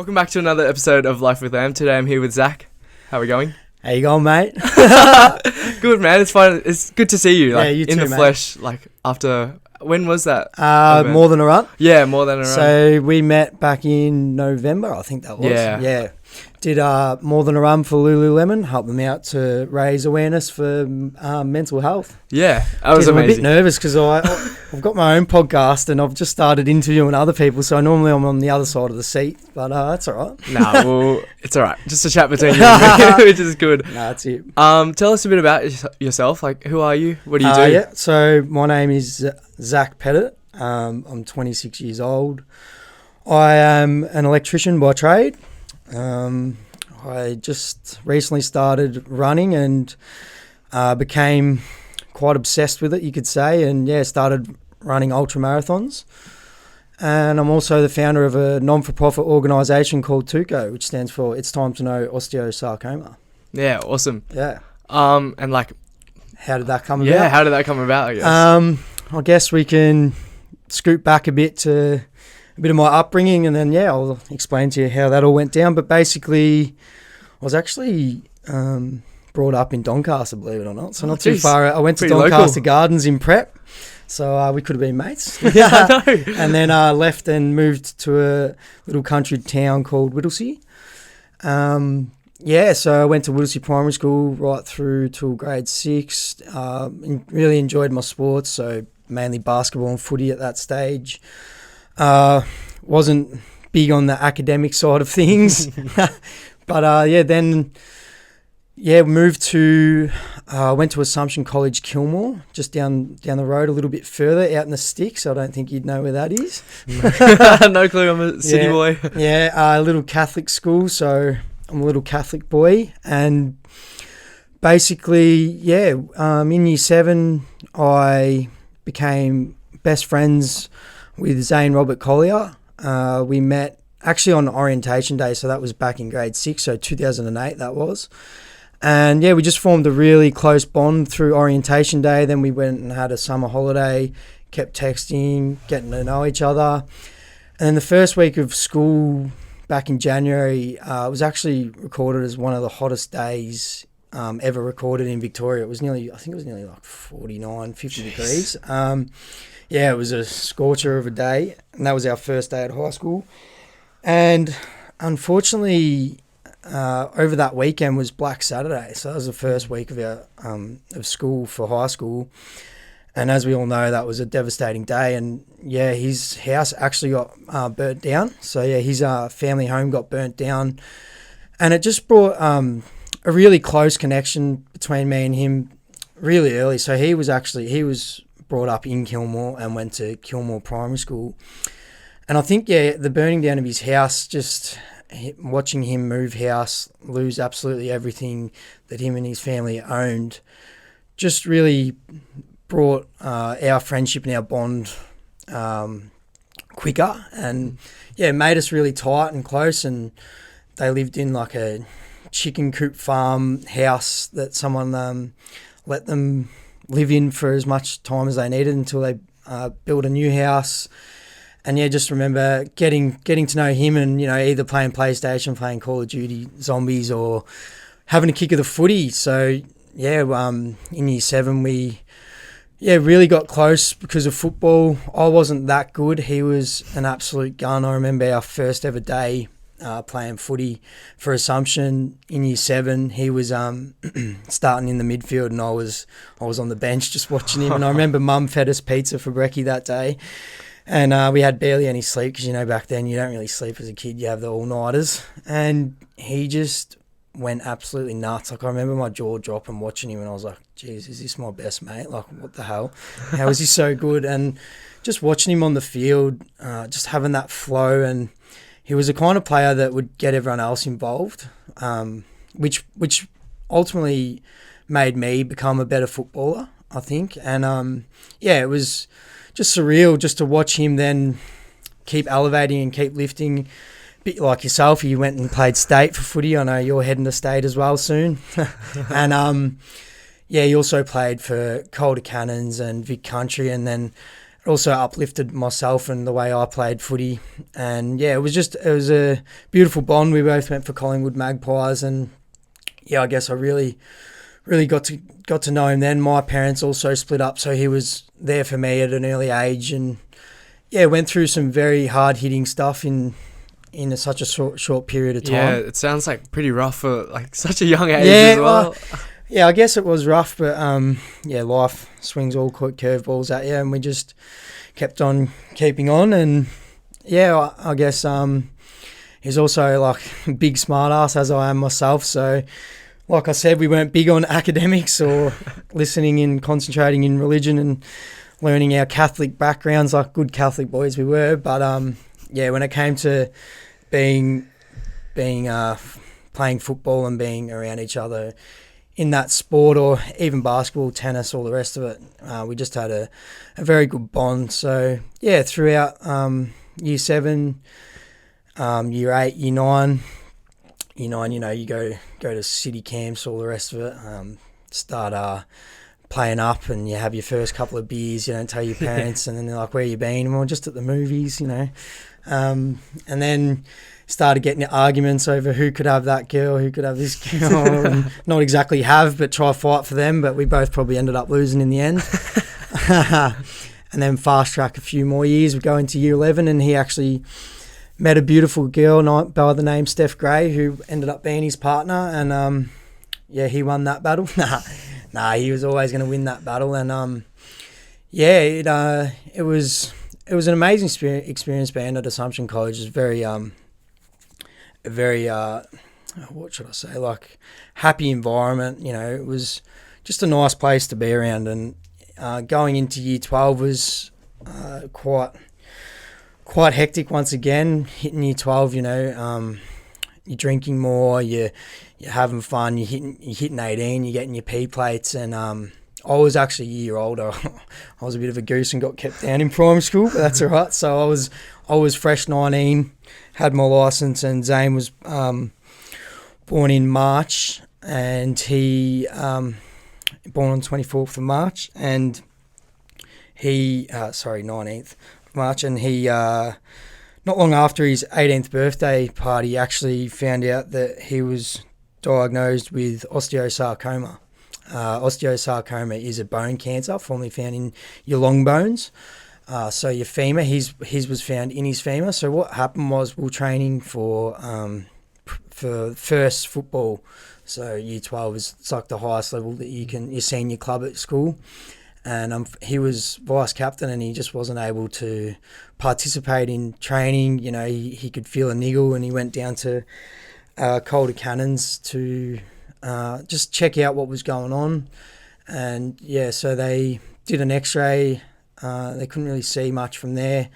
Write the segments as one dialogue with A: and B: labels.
A: Welcome back to another episode of Life with Lamb. Today I'm here with Zac. How are we going?
B: How you going, mate?
A: Good, man. It's fun. It's good to see you. Like,
B: Yeah, you
A: in
B: too,
A: the
B: mate.
A: flesh. Like after when was that?
B: More than a run.
A: Yeah, more than a run.
B: So we met back in November, I think that was.
A: Yeah.
B: Did more than a run for Lululemon, help them out to raise awareness for mental health.
A: Yeah, that was
B: I'm a bit
A: amazing.
B: nervous because I've got my own podcast and I've just started interviewing other people, so normally I'm on the other side of the seat, but that's all right.
A: Nah, well, it's all right. Just a chat between you and me, which is good.
B: No, that's it.
A: Tell us a bit about yourself. Like, who are you? What do you do?
B: Yeah, so my name is Zac Pettit. I'm 26 years old. I am an electrician by trade. I just recently started running and became quite obsessed with it, you could say, and started running ultra marathons. And I'm also the founder of a non-for-profit organisation called TUCO, which stands for It's Time to Know OsteoSarcoma.
A: Yeah, awesome.
B: Yeah.
A: And like,
B: how did that come about?
A: Yeah, how did that come about, I guess?
B: I guess we can scoot back a bit to a bit of my upbringing, and then I'll explain to you how that all went down. But basically, I was actually brought up in Doncaster, believe it or not, so not too far. I went to Doncaster Gardens in prep, so we could have been mates.
A: Yeah, I know.
B: And then left and moved to a little country town called Whittlesea. So I went to Whittlesea Primary School right through till grade 6. Really enjoyed my sports, so mainly basketball and footy at that stage. Wasn't big on the academic side of things, but moved to went to Assumption College, Kilmore, just down the road a little bit further, out in the sticks. I don't think you'd know where that is.
A: No clue. I'm a city boy.
B: A little Catholic school, so I'm a little Catholic boy, and basically, in year 7, I became best friends with Zane Collier. We met actually on orientation day, so that was back in grade 6, so 2008 that was. And we just formed a really close bond through orientation day. Then we went and had a summer holiday, kept texting, getting to know each other. And then the first week of school back in January was actually recorded as one of the hottest days ever recorded in Victoria. It was nearly like 49, 50 degrees. It was a scorcher of a day, and that was our first day at high school. And unfortunately, over that weekend was Black Saturday, so that was the first week of our of school for high school. And as we all know, that was a devastating day. And his house actually got burnt down. So his family home got burnt down, and it just brought a really close connection between me and him really early. So he was brought up in Kilmore and went to Kilmore Primary School. And I think, the burning down of his house, just watching him move house, lose absolutely everything that him and his family owned, just really brought our friendship and our bond quicker, and made us really tight and close. And they lived in like a chicken coop farm house that someone let them live in for as much time as they needed until they built a new house. And just remember getting to know him, and either playing PlayStation, playing Call of Duty Zombies, or having a kick of the footy. So in year 7 we really got close because of football. I wasn't that good. He was an absolute gun. I remember our first ever day playing footy for Assumption in year 7. He was starting in the midfield, and I was on the bench just watching him. And I remember Mum fed us pizza for brekkie that day, and we had barely any sleep because back then you don't really sleep as a kid. You have the all-nighters, and he just went absolutely nuts. Like, I remember my jaw dropping watching him, and I was like, geez, is this my best mate? Like, what the hell? How is he so good? And just watching him on the field, just having that flow, and he was the kind of player that would get everyone else involved, which ultimately made me become a better footballer, I think. And it was just surreal just to watch him then keep elevating and keep lifting. A bit like yourself, you went and played state for footy. I know you're heading to state as well soon. And he also played for Calder Cannons and Vic Country, and then it also uplifted myself and the way I played footy. And yeah, it was a beautiful bond. We both went for Collingwood Magpies, and yeah, I guess I really got to know him then. My parents also split up, so he was there for me at an early age, and yeah, went through some very hard hitting stuff in such a short period of time.
A: Yeah, it sounds like pretty rough for like such a young age
B: Yeah,
A: as well.
B: Yeah, I guess it was rough, but yeah, life swings all curveballs at you, and we just kept on keeping on. And yeah, I guess he's also like a big smart ass, as I am myself. So, like I said, we weren't big on academics or listening and concentrating in religion and learning our Catholic backgrounds like good Catholic boys we were. But yeah, when it came to being playing football and being around each other in that sport, or even basketball, tennis, all the rest of it, we just had a very good bond. So yeah, throughout year 7, year 8, year 9, you know, you go to city camps, all the rest of it, start playing up, and you have your first couple of beers, you don't tell your parents, and then they're like, where you been? And we're just at the movies, you know. And then started getting arguments over who could have that girl, who could have this girl, and not exactly have, but try fight for them, but we both probably ended up losing in the end. And then fast track a few more years, we go into year 11, and he actually met a beautiful girl by the name Steph Gray, who ended up being his partner, and yeah, he won that battle. Nah, he was always going to win that battle, and yeah, it was an amazing experience being at Assumption College. It was very what should I say, like happy environment. You know, it was just a nice place to be around, and going into year 12 was quite hectic once again. Hitting year 12, you know, you're drinking more, you're having fun, you're hitting 18, you're getting your P plates, and I was actually a year older. I was a bit of a goose and got kept down in primary school, but that's all right. So I was fresh 19, had my licence, and Zane was born in March, and he born on 24th of March, and he 19th of March, and he not long after his 18th birthday party actually found out that he was diagnosed with osteosarcoma. Osteosarcoma is a bone cancer formerly found in your long bones. So your femur, his was found in his femur. So what happened was we were training for first football. So year 12 is it's like the highest level that your senior club at school. And he was vice captain, and he just wasn't able to participate in training. You know, he could feel a niggle, and he went down to Calder Cannons to just check out what was going on. And yeah, so they did an x-ray. They couldn't really see much from there,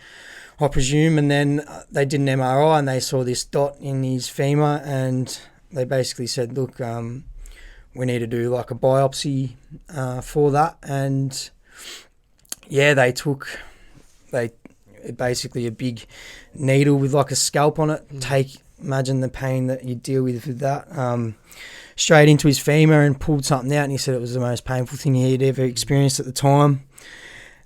B: I presume. And then they did an MRI, and they saw this dot in his femur, and they basically said, look, we need to do like a biopsy for that. And yeah, they basically a big needle with like a scalp on it. Imagine the pain that you deal with that. Straight into his femur, and pulled something out, and he said it was the most painful thing he'd ever experienced at the time.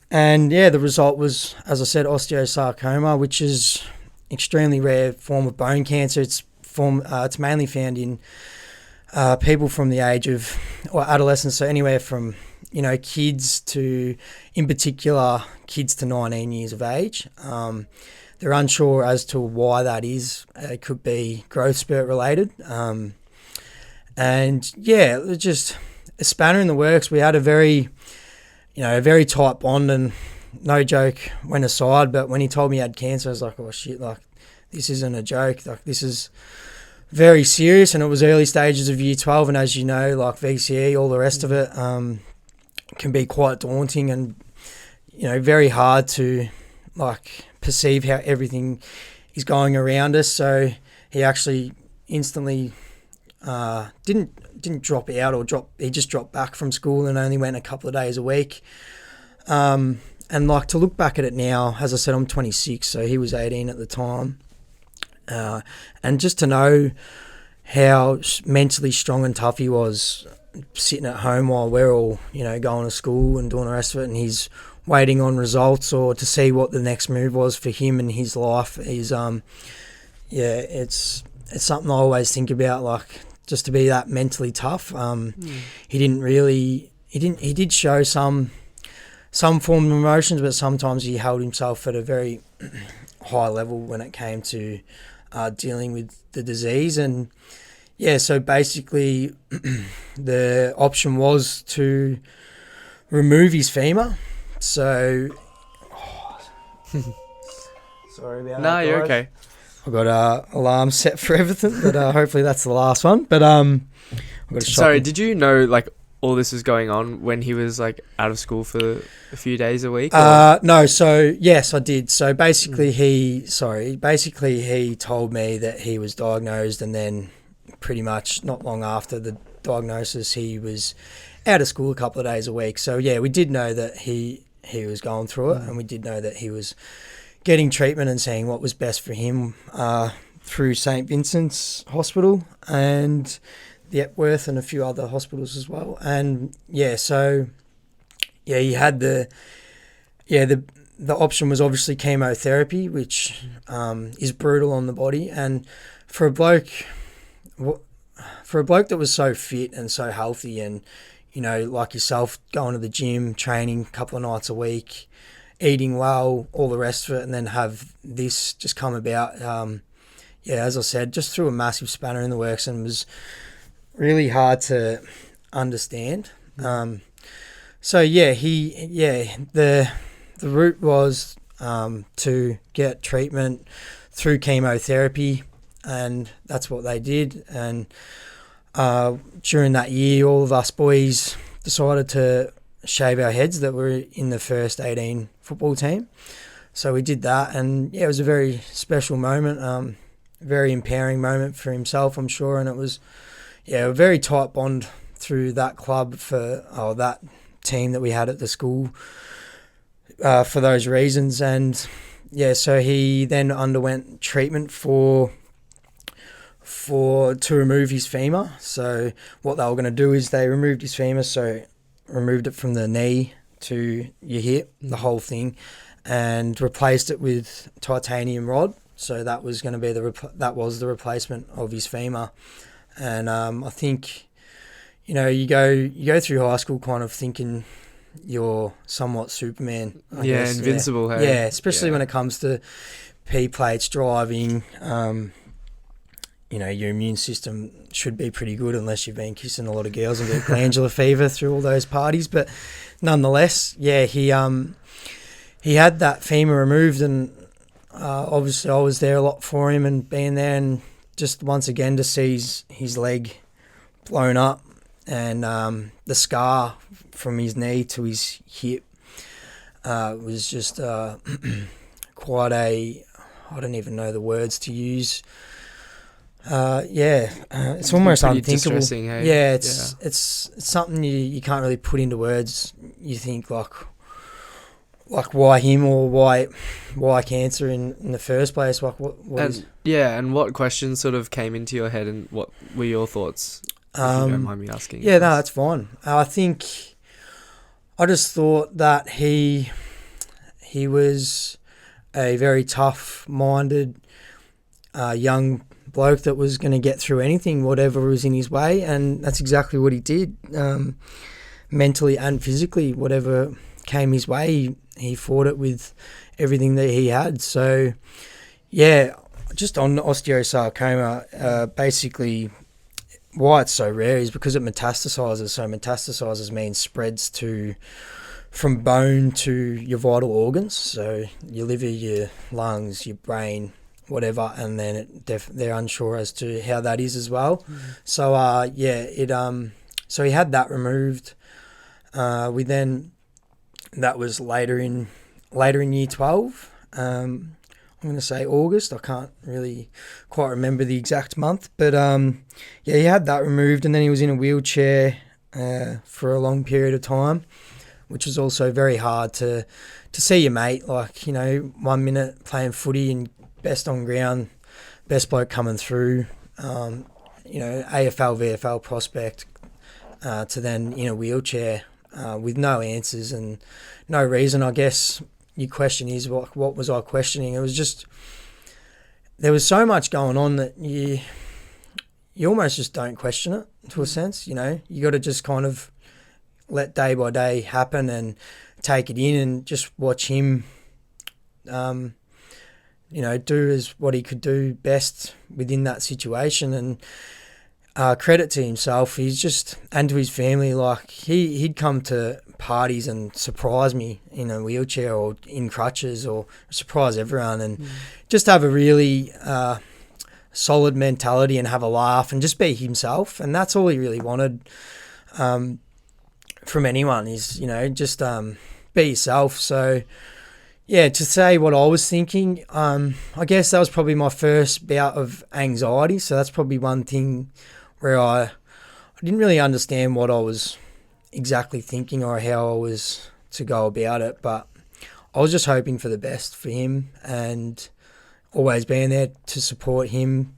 B: And yeah, the result was, as I said, osteosarcoma, which is extremely rare form of bone cancer. It's mainly found in people from the age of, or adolescents, so anywhere from, you know, kids to, in particular, kids to 19 years of age. They're unsure as to why that is. It could be growth spurt related. And yeah, it was just a spanner in the works. We had a very tight bond, and no joke went aside. But when he told me he had cancer, I was like, oh shit, like this isn't a joke. Like this is very serious. And it was early stages of year 12. And as you know, like VCE, all the rest of it can be quite daunting, and, you know, very hard to like perceive how everything is going around us. So he actually instantly didn't drop out he just dropped back from school and only went a couple of days a week. And like, to look back at it now, as I said, I'm 26, so he was 18 at the time. And just to know how mentally strong and tough he was, sitting at home while we're all, you know, going to school and doing the rest of it, and he's waiting on results or to see what the next move was for him in his life is it's something I always think about, like just to be that mentally tough. He did show some form of emotions, but sometimes he held himself at a very high level when it came to dealing with the disease. And yeah, so basically the option was to remove his femur. So sorry about that.
A: No, you're okay.
B: I've got an alarm set for everything, but hopefully that's the last one. But I've got a
A: Sorry, did you know like all this was going on when he was like out of school for a few days a week?
B: No. So yes, I did. So basically, he told me that he was diagnosed, and then pretty much not long after the diagnosis, he was out of school a couple of days a week. So yeah, we did know that he was going through it, and we did know that he was getting treatment and seeing what was best for him through St. Vincent's Hospital and the Epworth and a few other hospitals as well. And yeah, so yeah, he had the option was obviously chemotherapy, which is brutal on the body. And for a bloke that was so fit and so healthy, and you know, like yourself, going to the gym, training a couple of nights a week, eating well, all the rest of it, and then have this just come about. As I said, just threw a massive spanner in the works and was really hard to understand. The route was to get treatment through chemotherapy, and that's what they did. And during that year, all of us boys decided to shave our heads that were in the first 18 football team. So we did that, and yeah, it was a very special moment, very empowering moment for himself, I'm sure. And it was a very tight bond through that club that team that we had at the school for those reasons. And yeah, so he then underwent treatment to remove his femur. So what they were going to do is they removed his femur, so removed it from the knee to your hip, the whole thing, and replaced it with titanium rod. So that was going to be the replacement of his femur. And I think, you know, you go through high school kind of thinking you're somewhat Superman. I guess.
A: Invincible.
B: Yeah,
A: hey?
B: yeah, especially when it comes to P plates, driving. You know, your immune system should be pretty good unless you've been kissing a lot of girls and get glandular fever through all those parties. But nonetheless, yeah, he had that femur removed, and obviously I was there a lot for him and being there, and just once again to see his leg blown up and the scar from his knee to his hip was just quite a, I don't even know the words to use. It's almost unthinkable.
A: Hey?
B: Yeah, it's something you can't really put into words. You think like why him, or why cancer in the first place? Like
A: and what questions sort of came into your head, and what were your thoughts? If you don't mind me asking.
B: Yeah, no, that's fine. I think I just thought that he was a very tough-minded young bloke that was going to get through anything, whatever was in his way, and that's exactly what he did. Mentally and physically, whatever came his way, he fought it with everything that he had. So, yeah, just on osteosarcoma, basically why it's so rare is because it metastasizes. So metastasizes means spreads from bone to your vital organs, so your liver, your lungs, your brain, whatever, and then they're unsure as to how that is as well. So so he had that removed. That was later in year 12. I'm going to say August. I can't really quite remember the exact month, but he had that removed, and then he was in a wheelchair for a long period of time, which was also very hard to see your mate. Like, you know, 1 minute playing footy and best on ground, best bloke coming through, AFL, VFL prospect, to then in a wheelchair with no answers and no reason. I guess your question is, what was I questioning? It was just, there was so much going on that you almost just don't question it, to a sense. You got to just kind of let day by day happen and take it in and just watch him, do as what he could do best within that situation. And credit to himself, and to his family, like he'd come to parties and surprise me in a wheelchair or in crutches, or surprise everyone, and just have a really solid mentality and have a laugh and just be himself. And that's all he really wanted from anyone, is just be yourself. So yeah, to say what I was thinking, I guess that was probably my first bout of anxiety. So that's probably one thing where I didn't really understand what I was exactly thinking or how I was to go about it. But I was just hoping for the best for him and always being there to support him.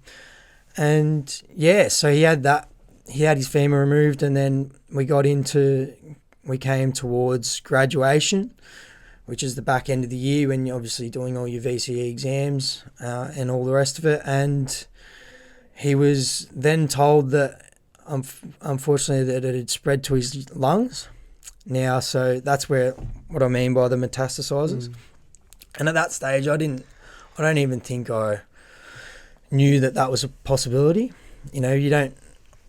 B: And yeah, so he had his femur removed, and then we came towards graduation, which is the back end of the year when you're obviously doing all your VCE exams and all the rest of it. And he was then told that, unfortunately, that it had spread to his lungs. Now, so that's what I mean by the metastasizes. And at that stage, I don't even think I knew that was a possibility. It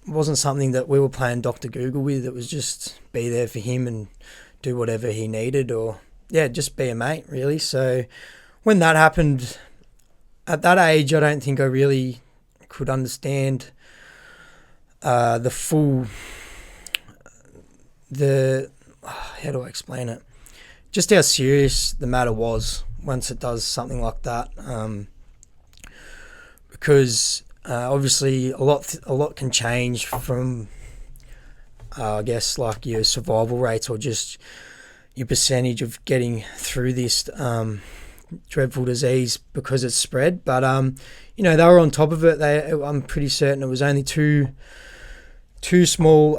B: wasn't something that we were playing Dr. Google with. It was just be there for him and do whatever he needed, or just be a mate, really. So when that happened, at that age, I don't think I really could understand how do I explain it? Just how serious the matter was once it does something like that. Because obviously a lot can change from, I guess, like your survival rates or just your percentage of getting through this dreadful disease because it's spread. But they were on top of it. I'm pretty certain it was only two small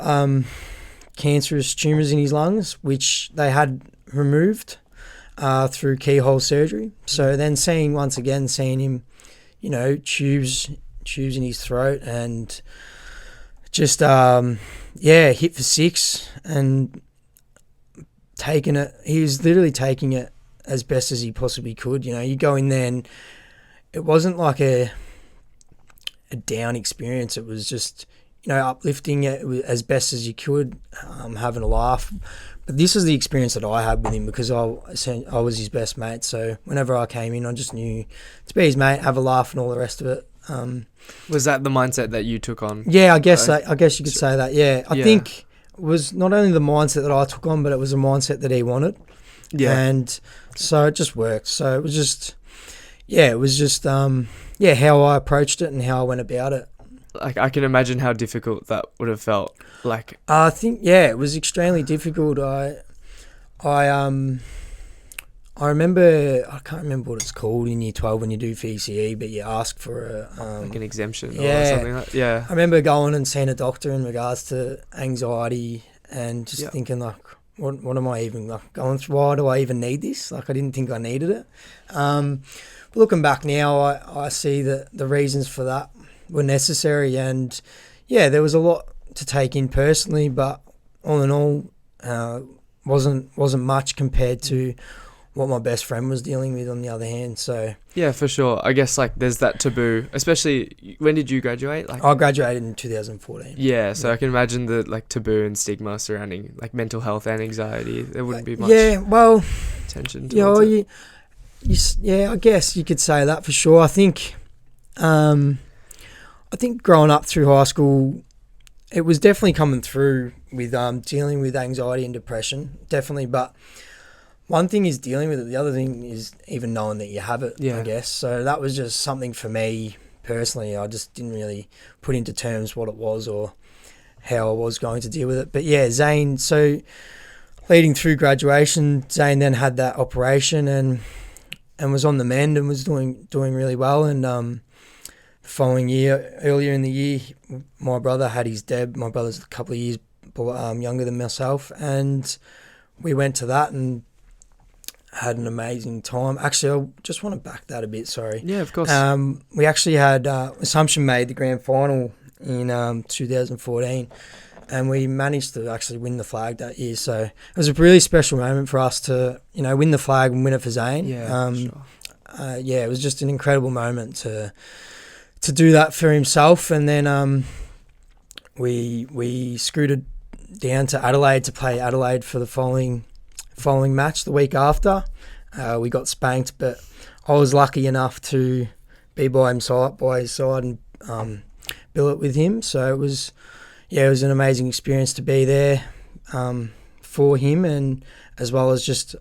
B: cancerous tumours in his lungs, which they had removed through keyhole surgery. So then seeing him, tubes in his throat, and just hit for 6 and taking it. He was literally taking it as best as he possibly could. You go in there and it wasn't like a down experience. It was just, uplifting it as best as you could, having a laugh. But this is the experience that I had with him, because I was his best mate. So whenever I came in, I just knew to be his mate, have a laugh and all the rest of it.
A: Was that the mindset that you took on?
B: Yeah, I guess you could say that. Yeah, I think it was not only the mindset that I took on, but it was a mindset that he wanted. Yeah. And so it just worked. So it was just, how I approached it and how I went about it.
A: Like, I can imagine how difficult that would have felt. Like,
B: I think, it was extremely difficult. I remember, I can't remember what it's called in year 12 when you do VCE, but you ask for
A: like an exemption or something like that. Yeah.
B: I remember going and seeing a doctor in regards to anxiety and just thinking, like, what am I even going through? Why do I even need this? Like, I didn't think I needed it. But looking back now, I see that the reasons for that were necessary, and there was a lot to take in personally, but all in all, wasn't much compared to what my best friend was dealing with on the other hand. So
A: yeah, for sure. I guess like there's that taboo, especially when did you graduate? Like,
B: I graduated in 2014.
A: Yeah, so I can imagine the like taboo and stigma surrounding like mental health and anxiety. There wouldn't be much attention towards it.
B: I guess you could say that for sure. I think growing up through high school, it was definitely coming through with dealing with anxiety and depression, definitely. But one thing is dealing with it. The other thing is even knowing that you have it, I guess. So that was just something for me personally. I just didn't really put into terms what it was or how I was going to deal with it. But yeah, Zane, so leading through graduation, Zane then had that operation and was on the mend and was doing really well. And the following year, earlier in the year, my brother had his deb. My brother's a couple of years couple younger than myself, and we went to that and had an amazing time. Actually, I just want to back that a bit, sorry.
A: Yeah, of course.
B: We actually had Assumption made the grand final in 2014, and we managed to actually win the flag that year. So it was a really special moment for us to, win the flag and win it for Zane.
A: Yeah, sure.
B: It was just an incredible moment to do that for himself. And then we scooted down to Adelaide to play Adelaide for the following match the week after. We got spanked, but I was lucky enough to be by his side and bill it with him. So it was an amazing experience to be there for him, and as well as just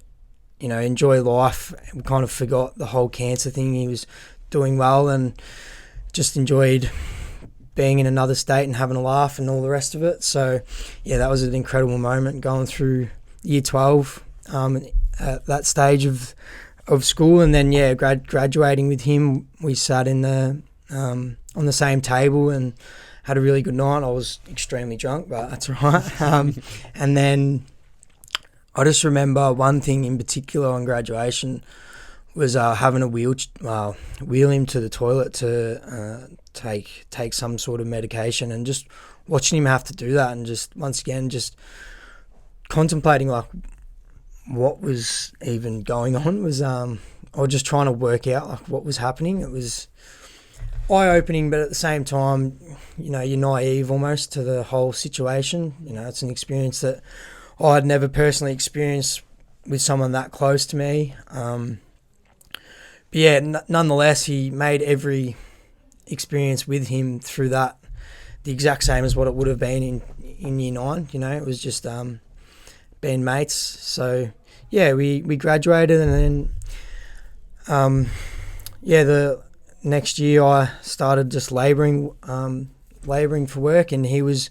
B: enjoy life. We kind of forgot the whole cancer thing. He was doing well and just enjoyed being in another state and having a laugh and all the rest of it. So that was an incredible moment going through year 12 at that stage of school. And then graduating with him, we sat in the on the same table and had a really good night. I was extremely drunk, but that's all right. And then I just remember one thing in particular on graduation was having to wheel him to the toilet to take some sort of medication, and just watching him have to do that, and just once again just contemplating like what was even going on was or just trying to work out like what was happening. It was eye-opening, but at the same time, you're naive almost to the whole situation. It's an experience that I'd never personally experienced with someone that close to me. Nonetheless, he made every experience with him through that the exact same as what it would have been in year 9. It was just being mates. So we graduated, and then the next year I started just labouring for work, and he was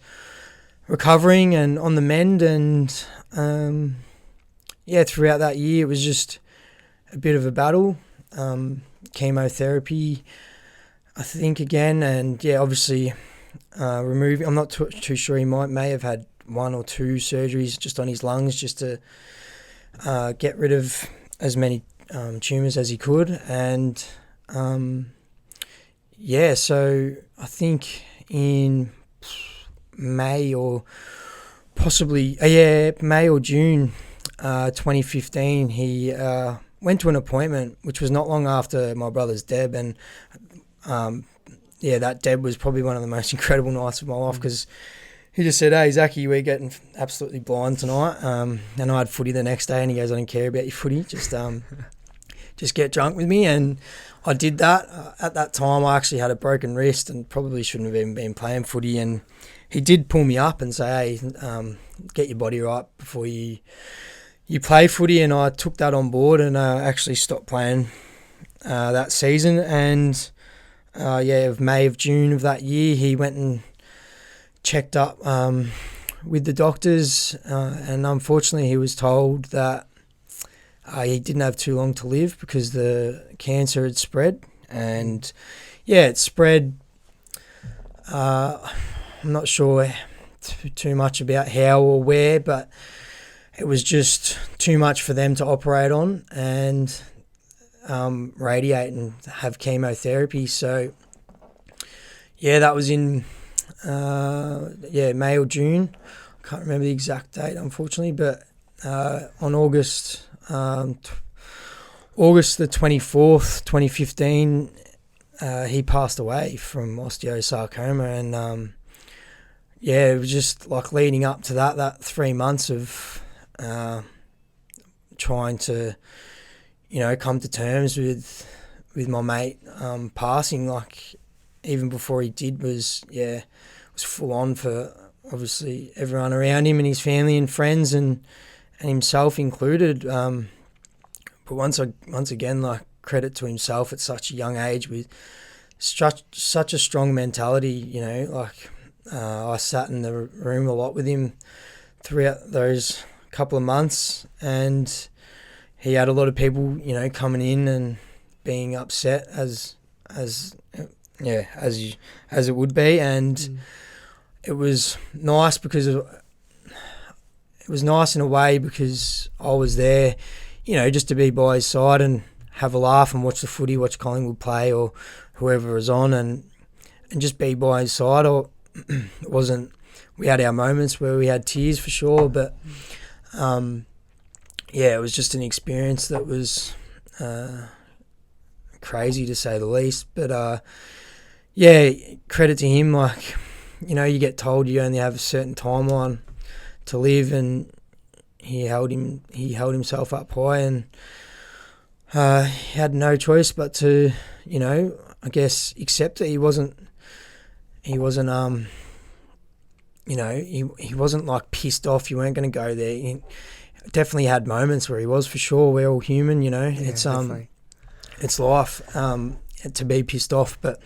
B: recovering and on the mend, and throughout that year it was just a bit of a battle. Chemotherapy, I think, again, and obviously removing. I'm not too sure. He may have had 1 or 2 surgeries just on his lungs, just to get rid of as many tumours as he could. And so I think in May or June 2015, he went to an appointment, which was not long after my brother's deb, and that deb was probably one of the most incredible nights of my life, because he just said, "Hey, Zachy, we're getting absolutely blind tonight." And I had footy the next day, and he goes, "I don't care about your footy, just get drunk with me." And I did that. At that time, I actually had a broken wrist and probably shouldn't have even been playing footy, and he did pull me up and say, "Hey, get your body right before you play footy," and I took that on board, and actually stopped playing that season. And June of that year, he went and checked up with the doctors, and unfortunately he was told that he didn't have too long to live because the cancer had spread. And it spread, I'm not sure too much about how or where, but it was just too much for them to operate on and radiate and have chemotherapy. So that was in May or June. I can't remember the exact date, unfortunately, but on August the 24th, 2015, he passed away from OsteoSarcoma. And it was just like leading up to that 3 months of trying to come to terms with my mate passing. Like, even before he did, was full on for obviously everyone around him and his family and friends and himself included. But once again, like, credit to himself at such a young age with such a strong mentality. I sat in the room a lot with him throughout those couple of months, and he had a lot of people, coming in and being upset as it would be. And it was nice because it was nice in a way because I was there, just to be by his side and have a laugh and watch the footy, watch Collingwood play or whoever was on, and just be by his side. Or it wasn't. We had our moments where we had tears for sure, but it was just an experience that was crazy to say the least. But credit to him. Like, you get told you only have a certain timeline to live, and he held himself up high, and he had no choice but to, I guess, accept that he wasn't he wasn't like pissed off you weren't going to go there. He definitely had moments where he was, for sure. We're all human,
A: Definitely.
B: It's life to be pissed off, but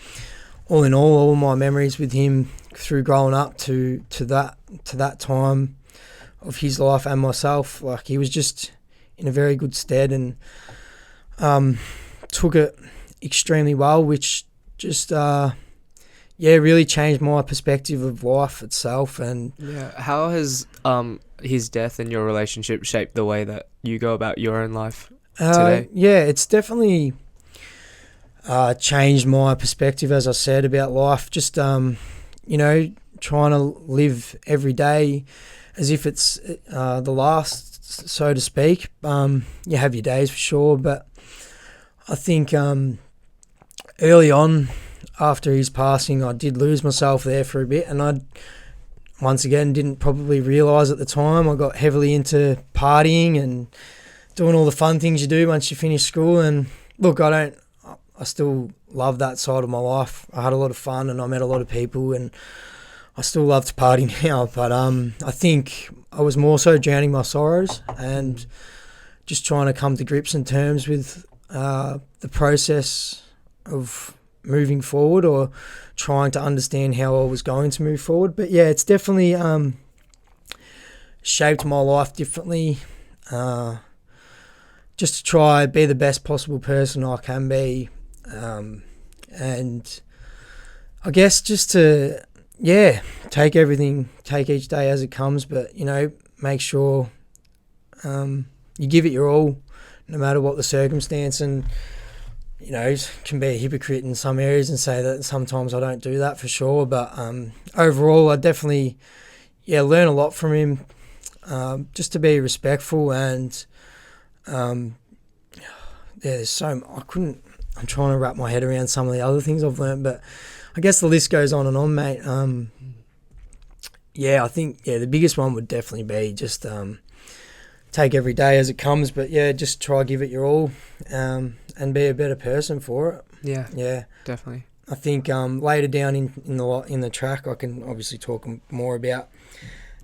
B: all in all my memories with him through growing up to that time of his life and myself, like, he was just in a very good stead, and took it extremely well, which just really changed my perspective of life itself. And
A: how has his death and your relationship shaped the way that you go about your own life today?
B: It's definitely changed my perspective, as I said, about life. Just trying to live every day as if it's the last, so to speak. You have your days for sure, but I think early on after his passing, I did lose myself there for a bit, and I once again didn't probably realise at the time. I got heavily into partying and doing all the fun things you do once you finish school. And look, I still love that side of my life. I had a lot of fun and I met a lot of people, and I still love to party now. But I think I was more so drowning my sorrows and just trying to come to grips and terms with the process of moving forward, or trying to understand how I was going to move forward. But it's definitely shaped my life differently, just to try be the best possible person I can be, and I guess just to take each day as it comes, but make sure you give it your all no matter what the circumstance. And can be a hypocrite in some areas and say that sometimes I don't do that, for sure. But overall, I definitely learn a lot from him, just to be respectful. And there's so I'm trying to wrap my head around some of the other things I've learned, but I guess the list goes on and on, mate. I think the biggest one would definitely be just take every day as it comes, but just try give it your all, and be a better person for it. Yeah,
A: definitely.
B: I think later down in the track, I can obviously talk more about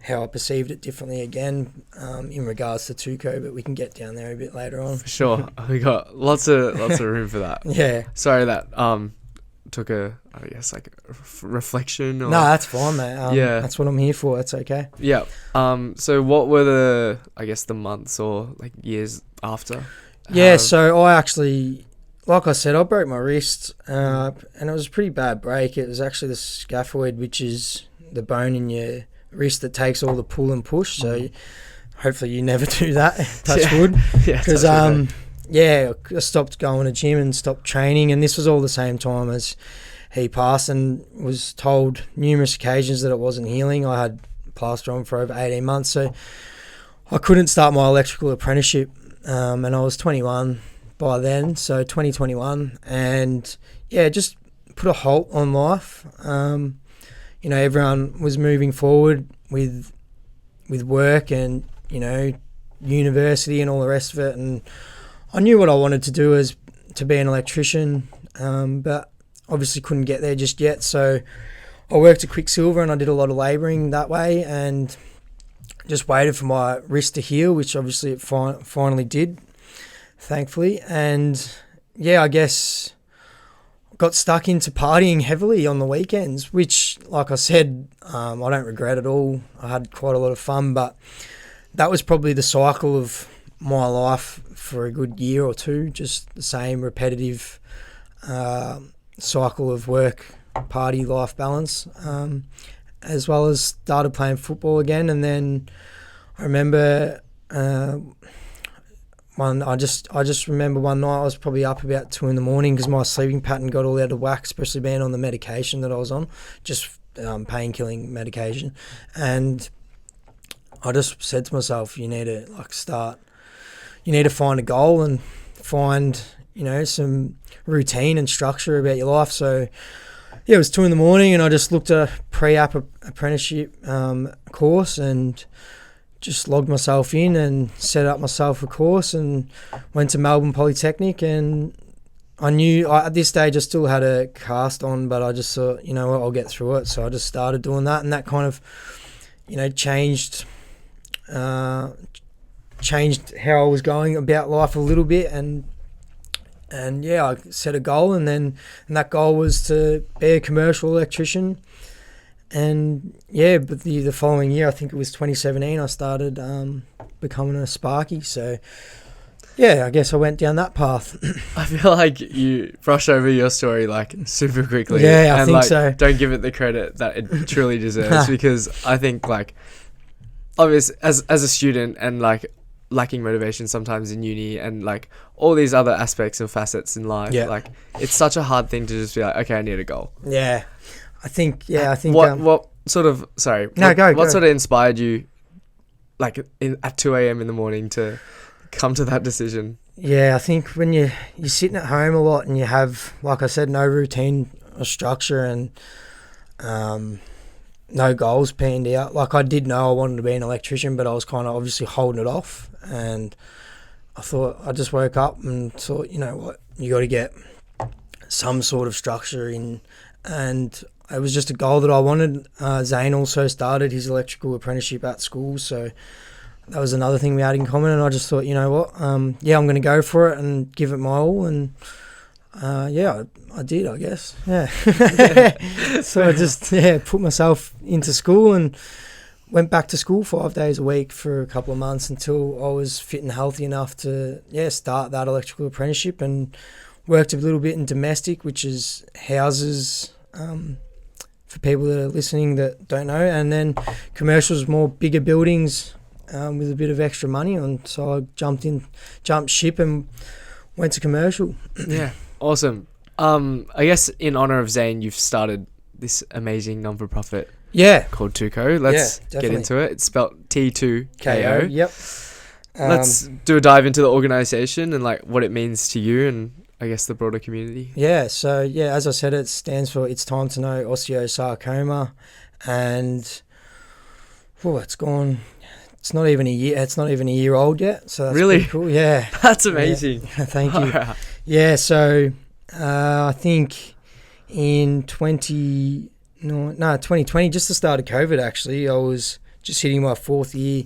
B: how I perceived it differently again, in regards to Tuco, but we can get down there a bit later on.
A: For sure, we got lots of room for that.
B: Yeah.
A: Sorry that took a reflection. Or...
B: No, that's fine, mate. That's what I'm here for. That's okay.
A: Yeah. So what were the months or years after?
B: So I actually, like I said, I broke my wrist, and it was a pretty bad break. It was actually the scaphoid, which is the bone in your wrist that takes all the pull and push. So hopefully you never do that. Touch wood. Because I stopped going to gym and stopped training, and this was all the same time as he passed, and was told numerous occasions that it wasn't healing. I had plaster on for over 18 months, so I couldn't start my electrical apprenticeship, and I was 21 by then, so 2021, and just put a halt on life. Everyone was moving forward with work and university and all the rest of it, and I knew what I wanted to do as to be an electrician, but obviously couldn't get there just yet. So I worked at Quicksilver and I did a lot of labouring that way, and just waited for my wrist to heal, which obviously it finally did, thankfully. And I guess got stuck into partying heavily on the weekends, which, like I said, I don't regret at all. I had quite a lot of fun, but that was probably the cycle of my life for a good year or two, just the same repetitive cycle of work, party, life balance, as well as started playing football again. And then I remember I just remember one night I was probably up about 2 a.m. because my sleeping pattern got all out of whack, especially being on the medication that I was on, just pain-killing medication. And I just said to myself, you need to find a goal and find, some routine and structure about your life. So yeah, it was 2 a.m. and I just looked at a pre-app apprenticeship course and just logged myself in and set up myself a course and went to Melbourne Polytechnic. And I knew at this stage I still had a cast on, but I just thought, what, I'll get through it. So I just started doing that, and that kind of, changed how I was going about life a little bit. And yeah, I set a goal, and that goal was to be a commercial electrician. And yeah, but the following year, I think it was 2017, I started becoming a Sparky. So yeah, I guess I went down that path.
A: I feel like you brush over your story like super quickly.
B: Yeah, I think so.
A: Don't give it the credit that it truly deserves, because I think like obvious as a student and like lacking motivation sometimes in uni and like all these other aspects and facets in life, like it's such a hard thing to just be like, okay, I need a goal.
B: Yeah. I think
A: what sort of what sort of inspired you like at 2 a.m. in the morning to come to that decision?
B: Yeah, I think when you're sitting at home a lot and you have, like I said, no routine or structure and no goals panned out. Like I did know I wanted to be an electrician, but I was kind of obviously holding it off. And I just woke up and thought, you know what, you got to get some sort of structure in. And it was just a goal that I wanted. Zane also started his electrical apprenticeship at school, so that was another thing we had in common. And I just thought, you know what, I'm going to go for it and give it my all. And I did, I guess. Yeah. So I just put myself into school and went back to school 5 days a week for a couple of months until I was fit and healthy enough to start that electrical apprenticeship, and worked a little bit in domestic, which is houses, for people that are listening that don't know, and then commercials, more bigger buildings with a bit of extra money on. So I jumped ship and went to commercial.
A: Yeah, awesome. I guess in honor of Zane, you've started this amazing non-for-profit called Tuco. Let's get into it. It's spelled T2KO.
B: Yep.
A: Let's do a dive into the organization and like what it means to you and I guess the broader community.
B: Yeah, so as I said, it stands for It's Time to Know OsteoSarcoma, and it's not even a year. It's not even a year old yet, so that's
A: really
B: pretty cool. Yeah,
A: that's amazing.
B: Yeah. Thank you. Yeah, so I think in 2020, just the start of COVID. Actually, I was just hitting my 4th year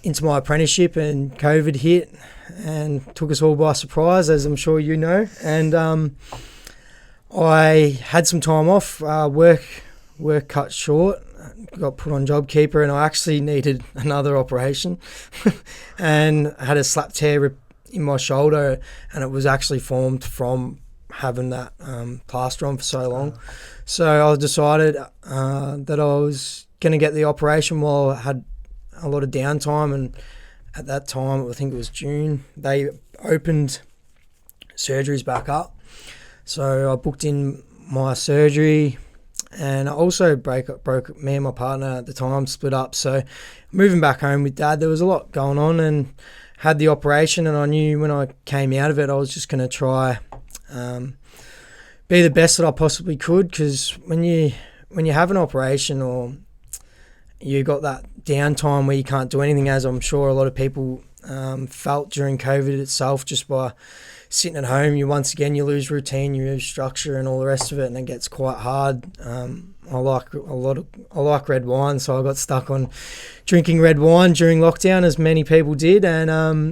B: into my apprenticeship, and COVID hit and took us all by surprise, as I'm sure you know. And I had some time off, work cut short, got put on JobKeeper, and I actually needed another operation and I had a slap tear in my shoulder, and it was actually formed from having that plaster on for so long. So I decided that I was going to get the operation while I had a lot of downtime, and at that time, I think it was June, they opened surgeries back up. So I booked in my surgery, and I also broke me and my partner at the time, split up. So moving back home with Dad, there was a lot going on, and had the operation, and I knew when I came out of it, I was just going to try be the best that I possibly could, because when you have an operation or you got that downtime where you can't do anything, as I'm sure a lot of people felt during COVID itself, just by sitting at home, you lose routine, you lose structure and all the rest of it, and it gets quite hard. I like red wine, so I got stuck on drinking red wine during lockdown, as many people did, and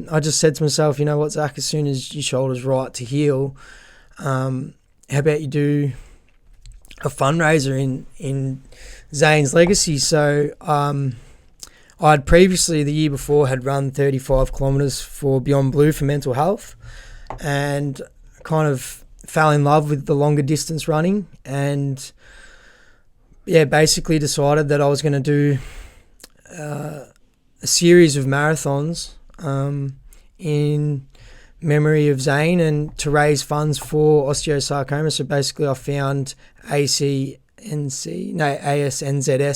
B: I just said to myself, you know what, Zach, as soon as your shoulder's right to heal, how about you do a fundraiser in Zane's legacy? So I'd previously, the year before, had run 35 kilometres for Beyond Blue for mental health, and kind of fell in love with the longer distance running, and basically decided that I was going to do a series of marathons in memory of Zane and to raise funds for OsteoSarcoma. So basically I found ASNZS,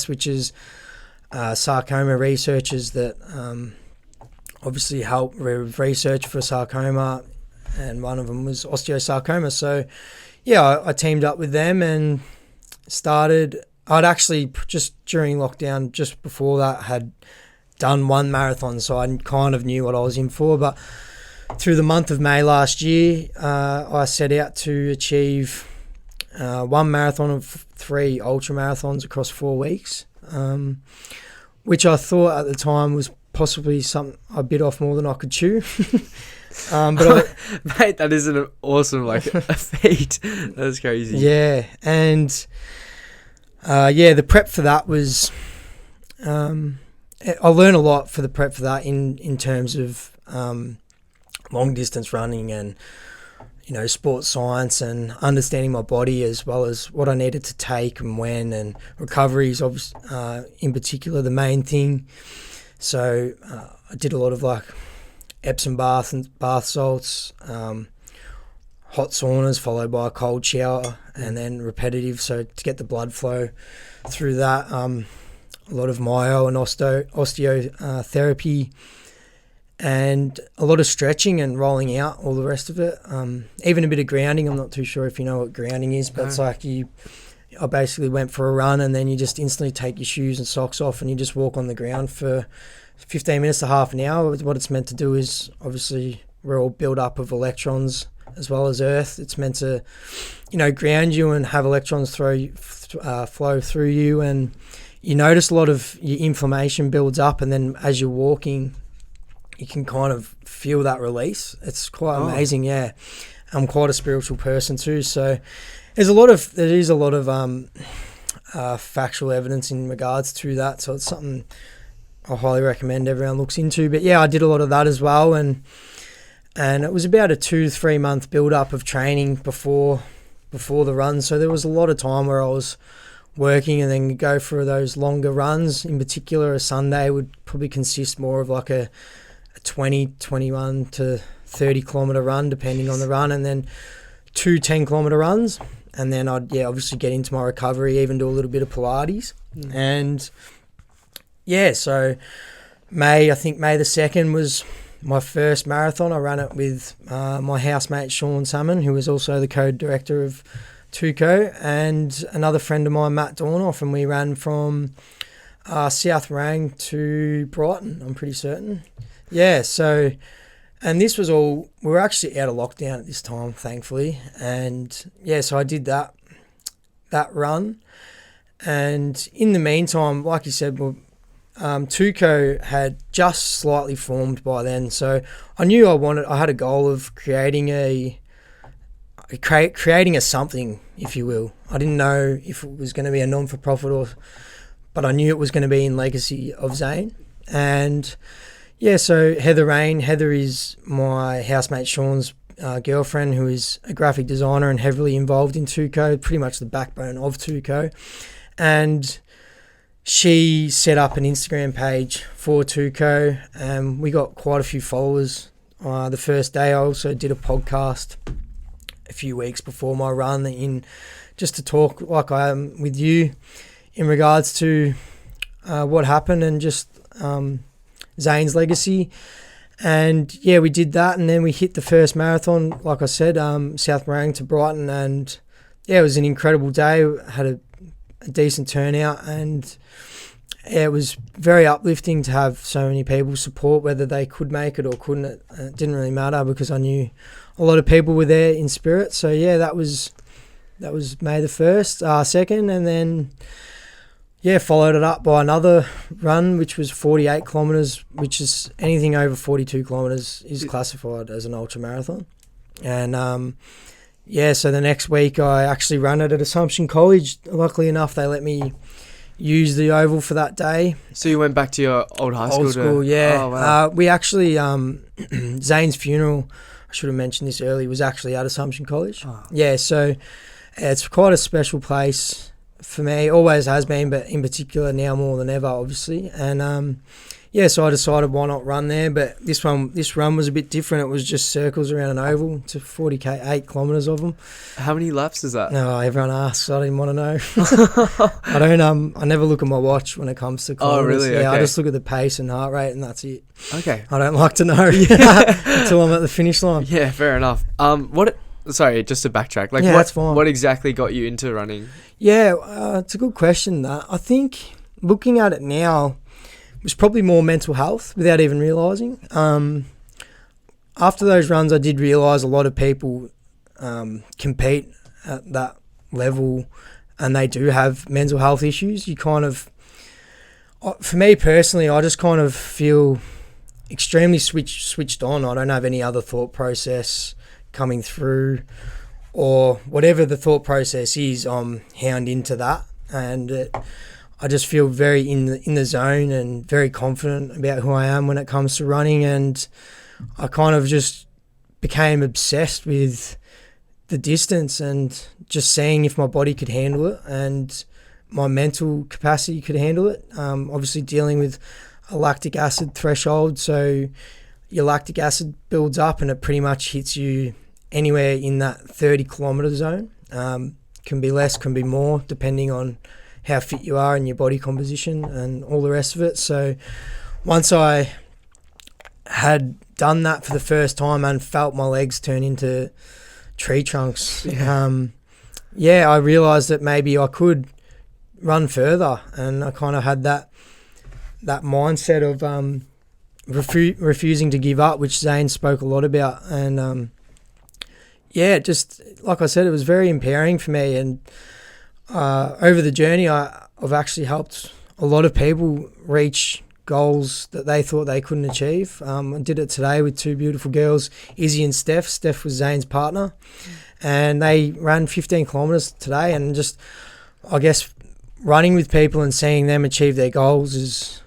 B: which is sarcoma researchers that obviously help with research for sarcoma, and one of them was OsteoSarcoma. So yeah, I teamed up with them and started. I'd actually just during lockdown, just before that, had done one marathon, so I kind of knew what I was in for. But through the month of May last year, I set out to achieve one marathon of 3 ultra marathons across 4 weeks, which I thought at the time was possibly something I bit off more than I could chew. But
A: mate, that is an awesome a feat. That's crazy.
B: Yeah, and the prep for that was I learned a lot for the prep for that in terms of long distance running and sports science and understanding my body, as well as what I needed to take and when, and recovery is in particular the main thing. So I did a lot of Epsom bath and bath salts, hot saunas followed by a cold shower, and then repetitive, so to get the blood flow through that. A lot of myo and osteotherapy, and a lot of stretching and rolling out, all the rest of it. Even a bit of grounding. I'm not too sure if you know what grounding is, but it's I basically went for a run and then you just instantly take your shoes and socks off and you just walk on the ground for 15 minutes to half an hour. What it's meant to do is, obviously, we're all built up of electrons as well as earth. It's meant to, ground you and have electrons flow through you, and you notice a lot of your inflammation builds up, and then as you're walking, you can kind of feel that release. It's quite amazing, yeah. I'm quite a spiritual person too, so there is a lot of factual evidence in regards to that. So it's something I highly recommend everyone looks into. But yeah, I did a lot of that as well, and it was about a 2 to 3 month build up of training before the run. So there was a lot of time where I was working and then go for those longer runs. In particular, a Sunday would probably consist more of a 21 to 30 kilometre run, depending on the run, and then 2 10-kilometre runs. And then I'd obviously get into my recovery, even do a little bit of Pilates. And so May the 2nd was my first marathon. I ran it with my housemate Sean Salmon, who was also the co-director of Tuco, and another friend of mine, Matt Dornoff, and we ran from South Morang to Brighton, I'm pretty certain. Yeah, so, and this was all, we were actually out of lockdown at this time, thankfully, and yeah, so I did that run, and in the meantime, like you said, Tuco had just slightly formed by then, so I knew I had a goal of creating a something, if you will. I didn't know if it was going to be a non-for-profit but I knew it was going to be in legacy of Zane. And yeah, so Heather is my housemate Sean's girlfriend, who is a graphic designer and heavily involved in Tuco, pretty much the backbone of Tuco. And she set up an Instagram page for Tuco, and we got quite a few followers. The first day I also did a podcast a few weeks before my run, just to talk like I am with you in regards to what happened and just Zane's legacy. And yeah, we did that, and then we hit the first marathon, like I said, South Morang to Brighton, and yeah, it was an incredible day. Had a decent turnout, and yeah, it was very uplifting to have so many people support, whether they could make it or couldn't. It didn't really matter, because I knew a lot of people were there in spirit. So yeah, that was May the 1st, 2nd, and then yeah, followed it up by another run, which was 48 kilometres, which is anything over 42 kilometres is classified as an ultra marathon. And yeah, so the next week I actually ran it at Assumption College. Luckily enough, they let me use the oval for that day.
A: So you went back to your old high school?
B: Old school, yeah.
A: Oh, wow.
B: We actually, Zane's funeral, I should have mentioned this earlier, was actually at Assumption College. Oh. Yeah, so it's quite a special place for me, always has been, but in particular now more than ever, obviously. And so I decided why not run there. But this run was a bit different. It was just circles around an oval to 40k, 8 kilometres of them.
A: How many laps is that?
B: No, everyone asks. I didn't want to know. I don't. I never look at my watch when it comes to kilometres.
A: Oh, really?
B: Yeah,
A: okay.
B: I just look at the pace and heart rate, and that's it.
A: Okay.
B: I don't like to know until I'm at the finish line.
A: Yeah, fair enough. Sorry, just to backtrack. Like,
B: That's fine.
A: What exactly got you into running?
B: Yeah, it's a good question. I think looking at it now, it was probably more mental health without even realising. After those runs, I did realise a lot of people compete at that level, and they do have mental health issues. You kind of, for me personally, I just kind of feel extremely switched on. I don't have any other thought process coming through, or whatever the thought process is, I'm hound into that, and I just feel very in the zone and very confident about who I am when it comes to running. And I kind of just became obsessed with the distance and just seeing if my body could handle it and my mental capacity could handle it. Obviously dealing with a lactic acid threshold, so your lactic acid builds up and it pretty much hits you anywhere in that 30 kilometre zone. Can be less, can be more, depending on how fit you are and your body composition and all the rest of it. So once I had done that for the first time and felt my legs turn into tree trunks, I realised that maybe I could run further, and I kind of had that mindset of refusing to give up, which Zane spoke a lot about. And just like I said, it was very empowering for me. And over the journey, I've actually helped a lot of people reach goals that they thought they couldn't achieve. I did it today with two beautiful girls, Izzy and Steph. Steph was Zane's partner, and they ran 15 kilometres today. And just, I guess, running with people and seeing them achieve their goals is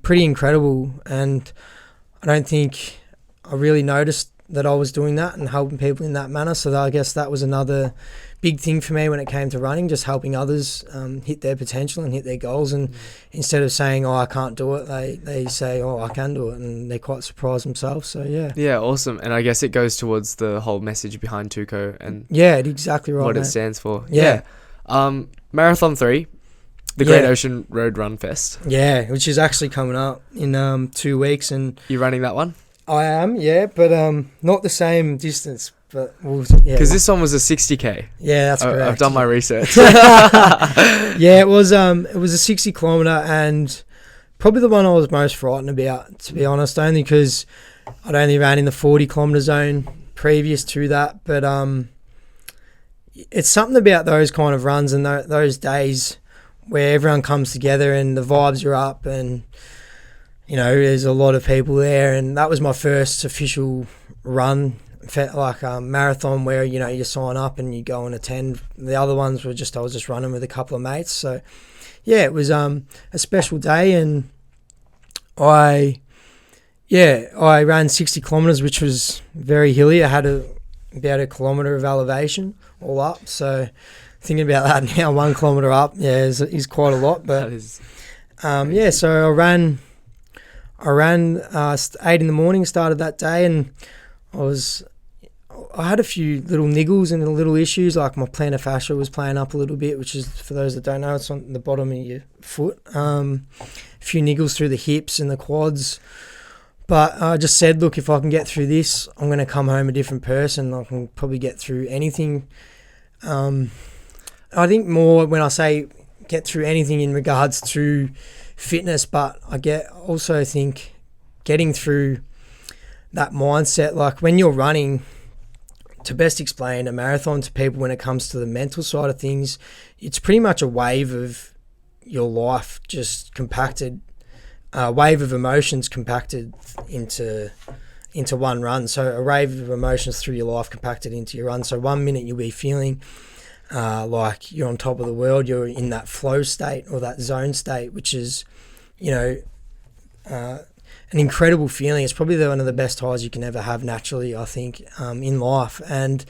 B: pretty incredible. And I don't think I really noticed that I was doing that and helping people in that manner. So I guess that was another big thing for me when it came to running, just helping others hit their potential and hit their goals. And instead of saying, I can't do it, they say, I can do it, and they're quite surprised themselves. So yeah, awesome.
A: And I guess it goes towards the whole message behind Tuco and
B: exactly right,
A: what
B: mate.
A: it stands for. Marathon 3, the Great Ocean Road Run Fest,
B: which is actually coming up in 2 weeks. And
A: you running that one?
B: I am, but not the same distance. But
A: because this one was a 60k.
B: Yeah, that's correct.
A: I've done my research.
B: It was a 60 kilometre, and probably the one I was most frightened about, to be honest, only because I'd only ran in the 40 kilometre zone previous to that. But it's something about those kind of runs and those days where everyone comes together and the vibes are up, and there's a lot of people there. And that was my first official run, like a marathon, where you sign up and you go and attend. The other ones were I was just running with a couple of mates. So it was a special day. And I ran 60 kilometres, which was very hilly. I had about a kilometre of elevation all up. So thinking about that now, 1 kilometre up is quite a lot. But
A: that is
B: so I ran 8 in the morning, started that day, and I had a few little niggles and little issues, like my plantar fascia was playing up a little bit, which is, for those that don't know, it's on the bottom of your foot. A few niggles through the hips and the quads. But I just said, look, if I can get through this, I'm going to come home a different person. I can probably get through anything. I think more when I say get through anything in regards to fitness, but also think getting through that mindset, like when you're running, to best explain a marathon to people when it comes to the mental side of things, it's pretty much a wave of your life just compacted, a wave of emotions compacted into one run. So a wave of emotions through your life compacted into your run. So 1 minute you'll be feeling like you're on top of the world, you're in that flow state or that zone state, which is, an incredible feeling. It's probably one of the best highs you can ever have naturally, I think, in life. And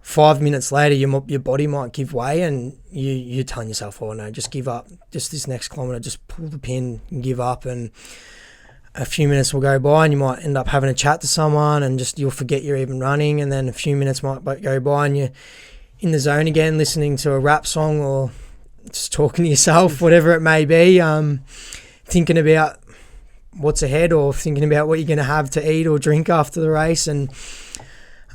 B: 5 minutes later, your body might give way, and you're telling yourself, oh no, just give up. Just this next kilometre, just pull the pin and give up. And a few minutes will go by, and you might end up having a chat to someone, and just you'll forget you're even running. And then a few minutes might go by, and you're in the zone again, listening to a rap song or just talking to yourself, whatever it may be, thinking about what's ahead or thinking about what you're going to have to eat or drink after the race. And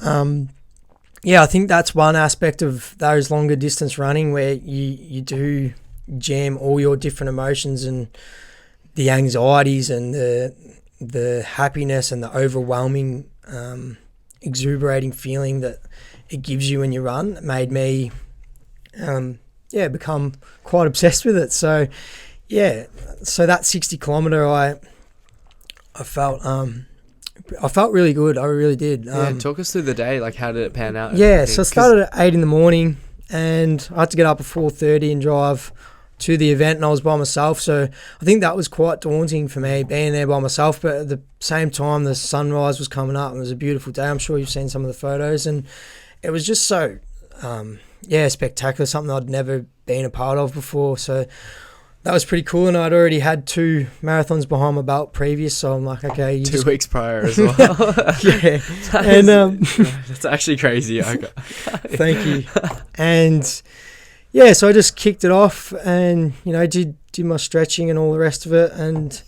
B: I think that's one aspect of those longer distance running where you do jam all your different emotions and the anxieties and the happiness and the overwhelming exuberating feeling that it gives you when you run. It made me become quite obsessed with it. So that 60 kilometre I felt really good. I really did.
A: Talk us through the day. Like, how did it pan out?
B: So I started at 8 a.m. and I had to get up at 4:30 and drive to the event, and I was by myself. So I think that was quite daunting for me, being there by myself. But at the same time, the sunrise was coming up, and it was a beautiful day. I'm sure you've seen some of the photos, and it was just so, spectacular, something I'd never been a part of before. So that was pretty cool, and I'd already had 2 marathons behind my belt previous, so I'm like, okay.
A: 2 weeks prior as well.
B: Yeah.
A: That's actually crazy.
B: Thank you. And so I just kicked it off and, did my stretching and all the rest of it, and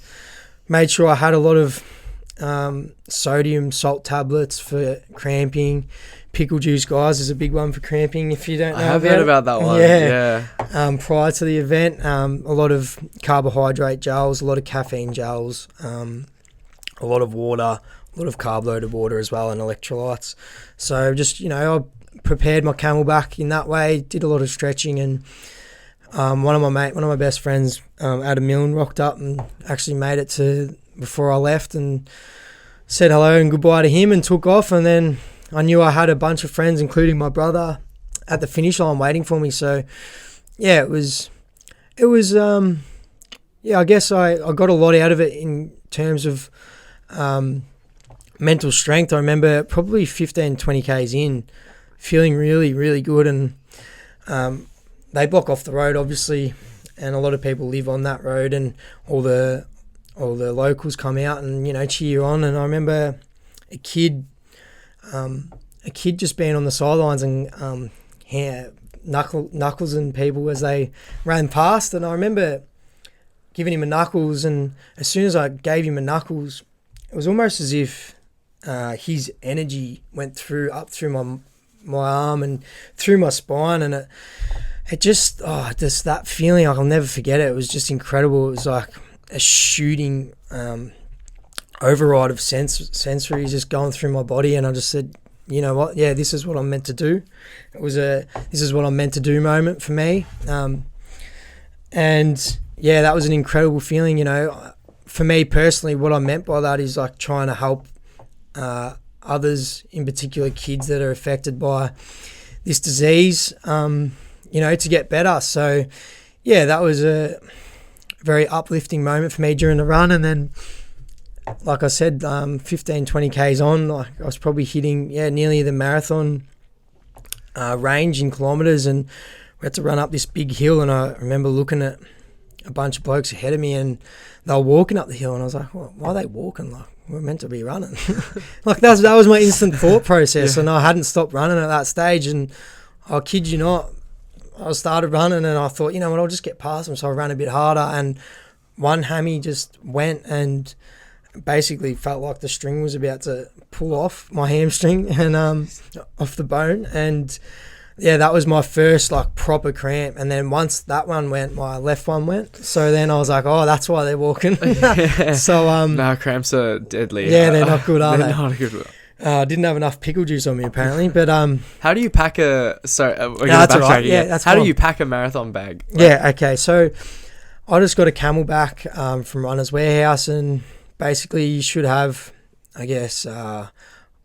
B: made sure I had a lot of sodium salt tablets for cramping. Pickle juice, guys, is a big one for cramping, if you don't know.
A: I have heard about that one. Yeah.
B: Prior to the event, a lot of carbohydrate gels, a lot of caffeine gels, a lot of water, a lot of carb-loaded water as well, and electrolytes. So just, I prepared my camelback in that way, did a lot of stretching, and one of my best friends, Adam Milne, rocked up and actually made it to before I left and said hello and goodbye to him and took off. And then I knew I had a bunch of friends, including my brother, at the finish line waiting for me. So, it was. I guess I got a lot out of it in terms of mental strength. I remember probably 15, 20 Ks in, feeling really, really good. And they block off the road, obviously, and a lot of people live on that road, and all the locals come out and, cheer you on. And I remember a kid just being on the sidelines and knuckles and people as they ran past, and I remember giving him a knuckles, and as soon as I gave him a knuckles, it was almost as if his energy went up through my arm and through my spine, and it just that feeling, I'll never forget it. It was just incredible. It was like a shooting override of sensory just going through my body, and I just said, you know what, this is what I'm meant to do. It was this is what I'm meant to do moment for me, and that was an incredible feeling. For me personally, what I meant by that is like trying to help others, in particular kids that are affected by this disease, to get better. So that was a very uplifting moment for me during the run. And then, like I said, 15, 20 Ks on, like I was probably hitting nearly the marathon range in kilometres, and we had to run up this big hill, and I remember looking at a bunch of blokes ahead of me, and they were walking up the hill, and I was like, well, why are they walking? Like, we're meant to be running. Like that was my instant thought process, and I hadn't stopped running at that stage, and I kid you not, I started running, and I thought, you know what, I'll just get past them. So I ran a bit harder, and one hammy just went and basically felt like the string was about to pull off my hamstring and off the bone, and that was my first like proper cramp. And then once that one went, my left one went, so then I was like, oh, that's why they're walking. So
A: no, cramps are deadly.
B: They're not good, are they?
A: They're not good.
B: Didn't have enough pickle juice on me apparently, but
A: how do you pack a
B: that's all right. That's
A: how do you pack a marathon bag?
B: Okay, so I just got a camelback from Runner's Warehouse, and basically you should have, I guess, I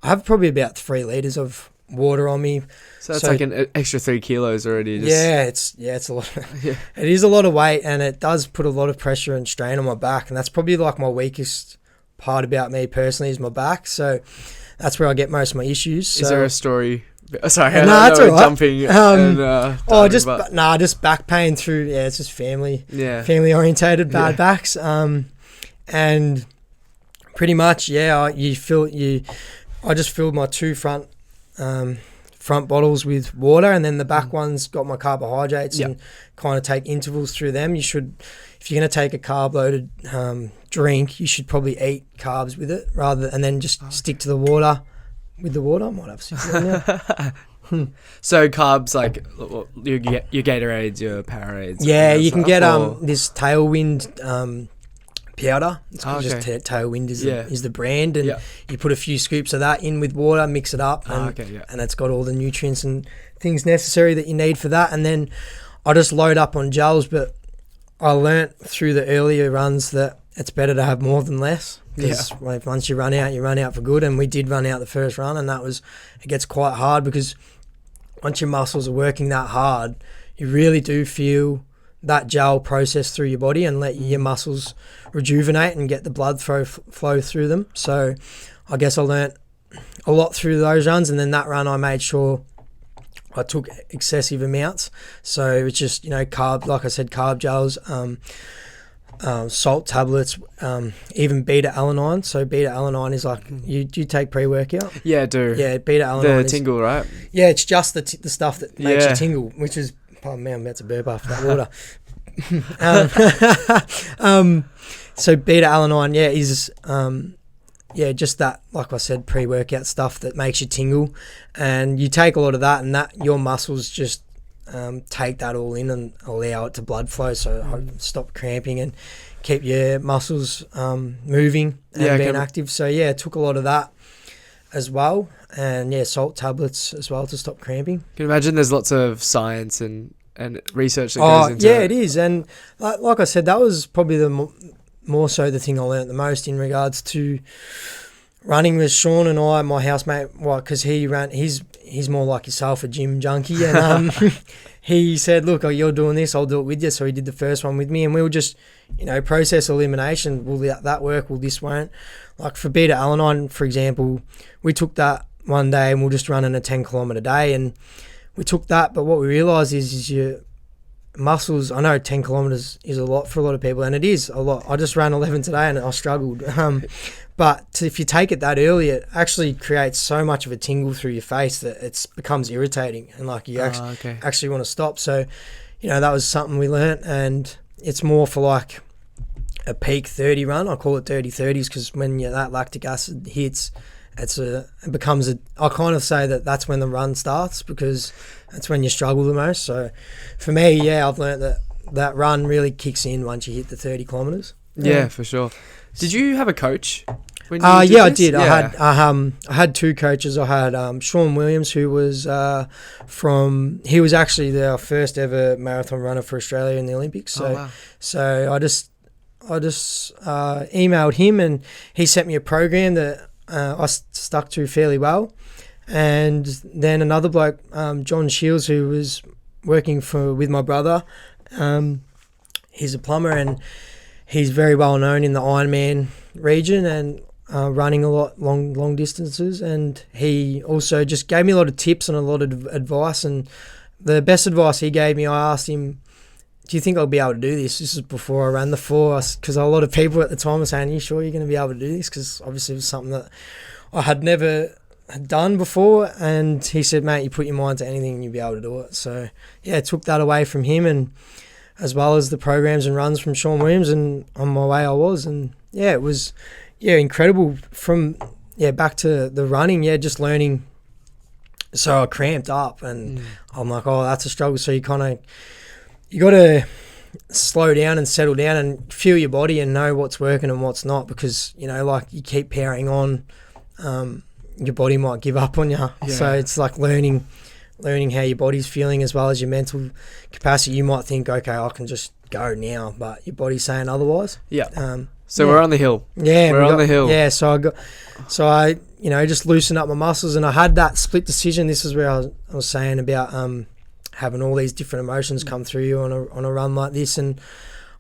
B: have probably about 3 litres of water on me.
A: So that's like an extra 3 kilos already.
B: It's a lot. It is a lot of weight, and it does put a lot of pressure and strain on my back, and that's probably like my weakest part about me personally is my back. So that's where I get most of my issues.
A: Is there a story Sorry,
B: No,
A: I
B: that's
A: know
B: all right.
A: jumping.
B: Just back pain through. Yeah, it's just family orientated bad backs. And pretty much, I just filled my two front bottles with water, and then the back ones got my carbohydrates and kind of take intervals through them. You should, if you're going to take a carb loaded drink, you should probably eat carbs with it and then just stick to the water. With the water, I might have some now.
A: So carbs like your Gatorades, your Powerades.
B: Yeah, you can get this Tailwind powder. It's just Tailwind is the brand, and you put a few scoops of that in with water, mix it up, and it's got all the nutrients and things necessary that you need for that. And then I just load up on gels, but I learnt through the earlier runs that it's better to have more than less. Because once you run out for good, and we did run out the first run, and it gets quite hard because once your muscles are working that hard, you really do feel that gel process through your body and let your muscles rejuvenate and get the blood flow through them. So I guess I learnt a lot through those runs, and then that run I made sure I took excessive amounts. So it's just, carb, like I said, carb gels, salt tablets, even beta alanine. So beta alanine is like, you take pre-workout?
A: Yeah, I do.
B: Yeah, beta alanine.
A: The tingle, right?
B: Yeah, it's just the stuff that makes you tingle, which is, oh man, I'm about to burp after that water. So beta alanine, is just that, like I said, pre-workout stuff that makes you tingle, and you take a lot of that, and that your muscles just take that all in and allow it to blood flow, so stop cramping and keep your muscles moving and being active. So I took a lot of that as well, and salt tablets as well to stop cramping.
A: Can you imagine there's lots of science and research that goes into it?
B: It is. And like I said, that was probably more so the thing I learned the most in regards to running with Sean and I, my housemate, because he's more like yourself, a gym junkie, and he said, look, you're doing this, I'll do it with you. So he did the first one with me, and we were just, process elimination. Will that work? Will this won't? Like for beta alanine, for example, we took that one day and we're just running a 10 kilometre day, and we took that, but what we realised is your muscles, I know 10 kilometres is a lot for a lot of people, and it is a lot. I just ran 11 today and I struggled. But if you take it that early, it actually creates so much of a tingle through your face that it becomes irritating, and like you actually want to stop. So, that was something we learnt, and it's more for like a peak 30 run. I call it dirty 30s because when that lactic acid hits, I kind of say that's when the run starts, because that's when you struggle the most. So for me, I've learnt that run really kicks in once you hit the 30 kilometres.
A: Yeah, for sure. Did you have a coach when you
B: did
A: this?
B: I did.
A: Yeah.
B: I had two coaches. I had Sean Williams, who was he was actually our first ever marathon runner for Australia in the Olympics. So so I just emailed him, and he sent me a program that I stuck to fairly well. And then another bloke, John Shields, who was working with my brother, he's a plumber, and he's very well known in the Ironman region and running a lot long distances. And he also just gave me a lot of tips and a lot of advice. And the best advice he gave me, I asked him, do you think I'll be able to do this? This is before I ran the 4, because a lot of people at the time were saying, are you sure you're going to be able to do this? Because obviously it was something that I had never done before. And he said, mate, you put your mind to anything and you'll be able to do it. So I took that away from him, and as well as the programs and runs from Sean Williams, and on my way I was. And it was incredible from back to the running, just learning. So I cramped up, and I'm like, that's a struggle. So you got to slow down and settle down and feel your body and know what's working and what's not, because like you keep powering on, your body might give up on you. So it's like learning how your body's feeling as well as your mental capacity. You might think, okay, I can just go now, but your body's saying otherwise.
A: So we're on the hill. We're on the hill.
B: I just loosened up my muscles, and I had that split decision. This is where I was saying about having all these different emotions come through you on a run like this. And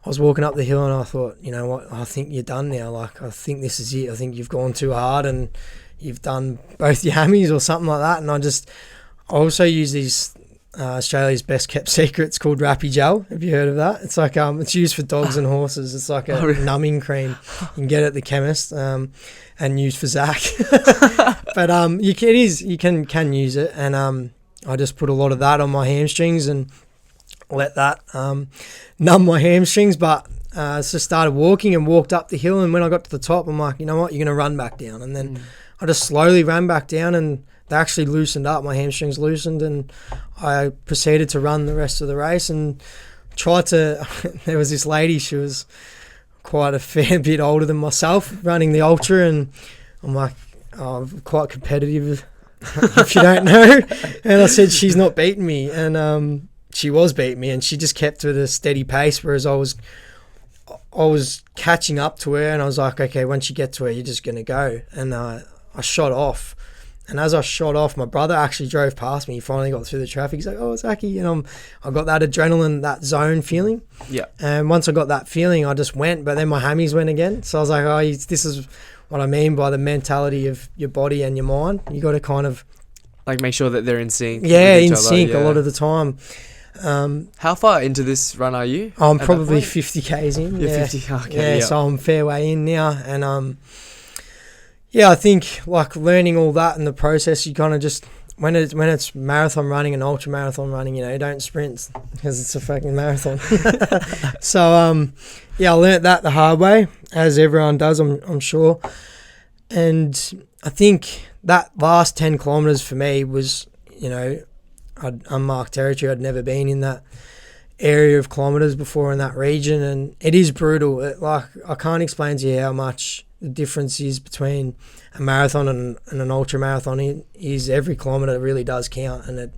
B: I was walking up the hill, and I thought, you know what, I think you're done now. Like, I think this is it. I think you've gone too hard and you've done both your hammies or something like that. And I also use these Australia's best kept secrets called Rappy Gel. Have you heard of that? It's like it's used for dogs and horses. It's like a numbing cream. You can get it at the chemist and used for Zac. But you can use it, and I just put a lot of that on my hamstrings and let that numb my hamstrings. But so started walking and walked up the hill, and when I got to the top, I'm like, you know what, you're gonna run back down, and then I just slowly ran back down, and they actually loosened up. My hamstrings loosened, and I proceeded to run the rest of the race and tried to. There was this lady, she was quite a fair bit older than myself, running the ultra, and I'm like, I'm quite competitive, if you don't know. And I said, she's not beating me, and she was beating me, and she just kept at a steady pace, whereas I was catching up to her, and I was like, okay, once you get to her, you're just gonna go, and I shot off. And as I shot off, my brother actually drove past me. He finally got through the traffic. He's like, oh, Zachy. And I got that adrenaline, that zone feeling.
A: Yeah.
B: And once I got that feeling, I just went. But then my hammies went again. So I was like, oh, this is what I mean by the mentality of your body and your mind. You got to kind of...
A: like make sure that they're in sync.
B: Yeah, in sync a lot of the time.
A: How far into this run are you?
B: I'm probably 50 Ks in.
A: You're 50, okay.
B: Yeah, so I'm fair way in now. And... yeah, I think like learning all that in the process, you kind of just when it's marathon running and ultra marathon running, you don't sprint because it's a fucking marathon. So yeah, I learnt that the hard way, as everyone does, I'm sure. And I think that last 10 kilometers for me was, unmarked territory. I'd never been in that area of kilometers before in that region, and it is brutal. I can't explain to you how much the difference is between a marathon and an ultra marathon. Is every kilometre really does count, and it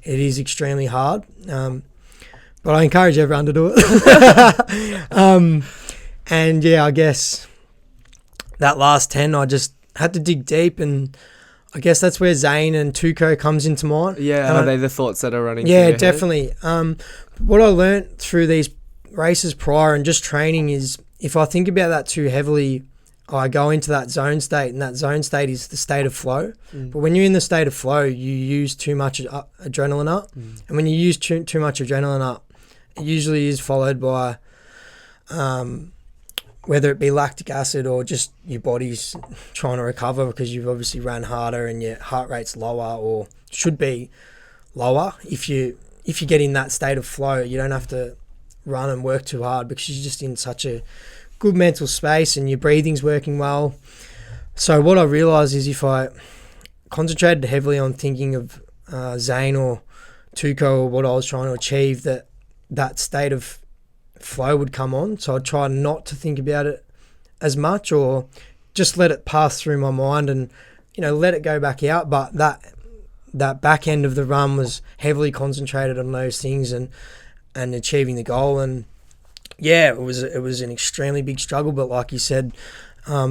B: is extremely hard. But I encourage everyone to do it. And yeah, I guess that last 10, I just had to dig deep, and I guess that's where Zane and Tuco comes into mind.
A: Yeah, are they the thoughts that are running through
B: your
A: your
B: definitely. What I learnt through these races prior and just training is, if I think about that too heavily, I go into that zone state, and that zone state is the state of flow. But when you're in the state of flow, you use too much adrenaline up. And when you use too much adrenaline up, it usually is followed by whether it be lactic acid or just your body's trying to recover because you've obviously ran harder and your heart rate's lower, or should be lower. If you get in that state of flow, you don't have to run and work too hard because you're just in such a good mental space and your breathing's working well. So what I realised is if I concentrated heavily on thinking of Zane or Tuco or what I was trying to achieve, that state of flow would come on. So I'd try not to think about it as much, or just let it pass through my mind and let it go back out. But that back end of the run was heavily concentrated on those things and achieving the goal. And yeah, it was an extremely big struggle, but like you said, our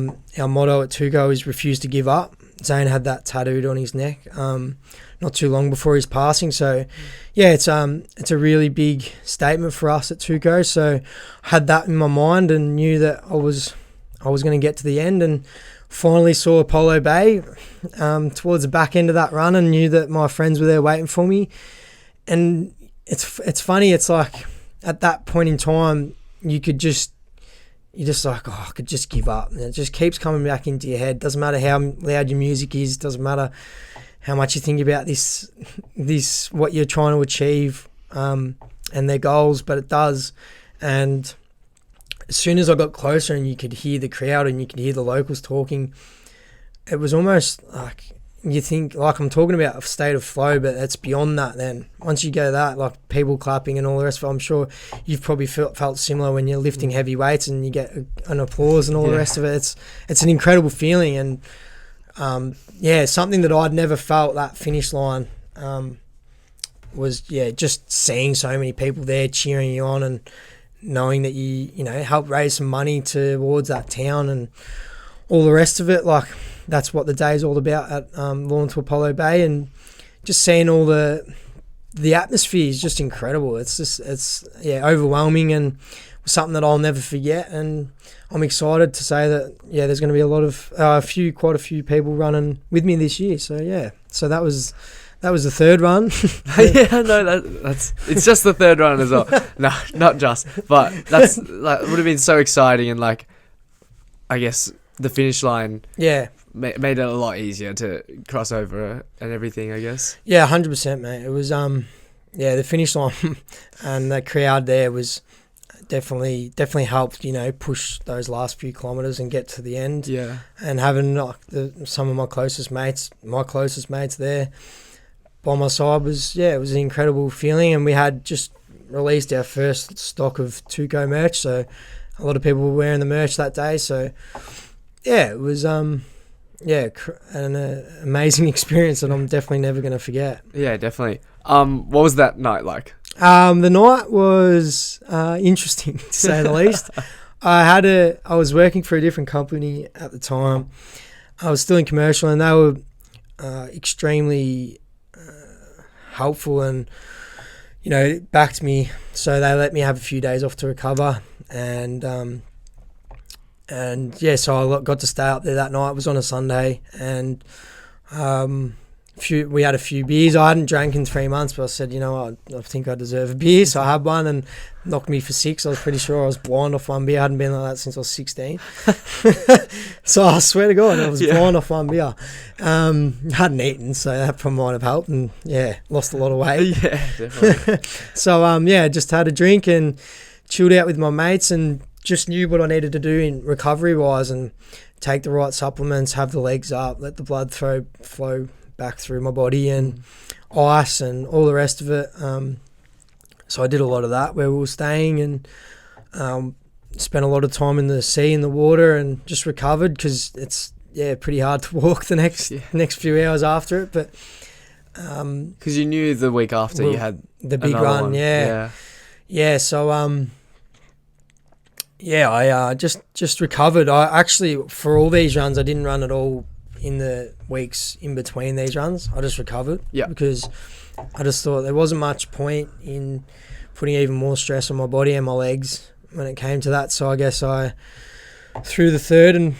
B: motto at Tuco is refuse to give up. Zane had that tattooed on his neck not too long before his passing. So yeah, it's a really big statement for us at Tuco. So I had that in my mind and knew that I was going to get to the end, and finally saw Apollo Bay towards the back end of that run, and knew that my friends were there waiting for me. And it's funny, it's like at that point in time, you're just like, oh, I could just give up. And it just keeps coming back into your head. Doesn't matter how loud your music is. Doesn't matter how much you think about this what you're trying to achieve and their goals, but it does. And as soon as I got closer and you could hear the crowd and you could hear the locals talking, it was almost like you think, like I'm talking about a state of flow, but it's beyond that then. Once you go that, like people clapping and all the rest of it, I'm sure you've probably felt similar when you're lifting heavy weights and you get an applause and all the rest of it. It's an incredible feeling, and something that I'd never felt. That finish line was just seeing so many people there cheering you on, and knowing that you helped raise some money towards that town and all the rest of it. Like, that's what the day is all about at Lawn to Apollo Bay, and just seeing all the atmosphere is just incredible. It's overwhelming, and something that I'll never forget. And I'm excited to say that there's going to be quite a few people running with me this year. So so that was that was the third run.
A: Yeah, no, that's it's just the third run as well. No, not just, but that's like would have been so exciting, and like, I guess the finish line,
B: Yeah.
A: made it a lot easier to cross over and everything, I guess.
B: Yeah, 100%, mate. It was the finish line and the crowd there was definitely helped, push those last few kilometres and get to the end.
A: Yeah.
B: And having like some of my closest mates there by my side it was an incredible feeling. And we had just released our first stock of Tuco merch, so a lot of people were wearing the merch that day. So yeah, it was an amazing experience that I'm definitely never going to forget.
A: Yeah, definitely. What was that night like?
B: The night was interesting, to say the least. I was working for a different company at the time. I was still in commercial, and they were extremely helpful and, backed me. So they let me have a few days off to recover. And so I got to stay up there that night. It was on a Sunday, and we had a few beers. I hadn't drank in 3 months, but I said, I think I deserve a beer. So I had one and knocked me for 6. I was pretty sure I was blind off one beer. I hadn't been like that since I was 16. So I swear to God, I was blind off one beer. Hadn't eaten, so that probably might have helped. And lost a lot of weight.
A: Yeah, definitely.
B: So just had a drink and chilled out with my mates, and just knew what I needed to do in recovery wise, and take the right supplements, have the legs up, let the blood flow back through my body, and ice and all the rest of it. So I did a lot of that where we were staying, and spent a lot of time in the sea, in the water, and just recovered, because it's pretty hard to walk the next few hours after it. But
A: because you knew the week after you had
B: the big run,
A: one.
B: So I just recovered. I actually, for all these runs, I didn't run at all in the weeks in between these runs. I just recovered. Yeah. Because I just thought there wasn't much point in putting even more stress on my body and my legs when it came to that. So I guess through the third and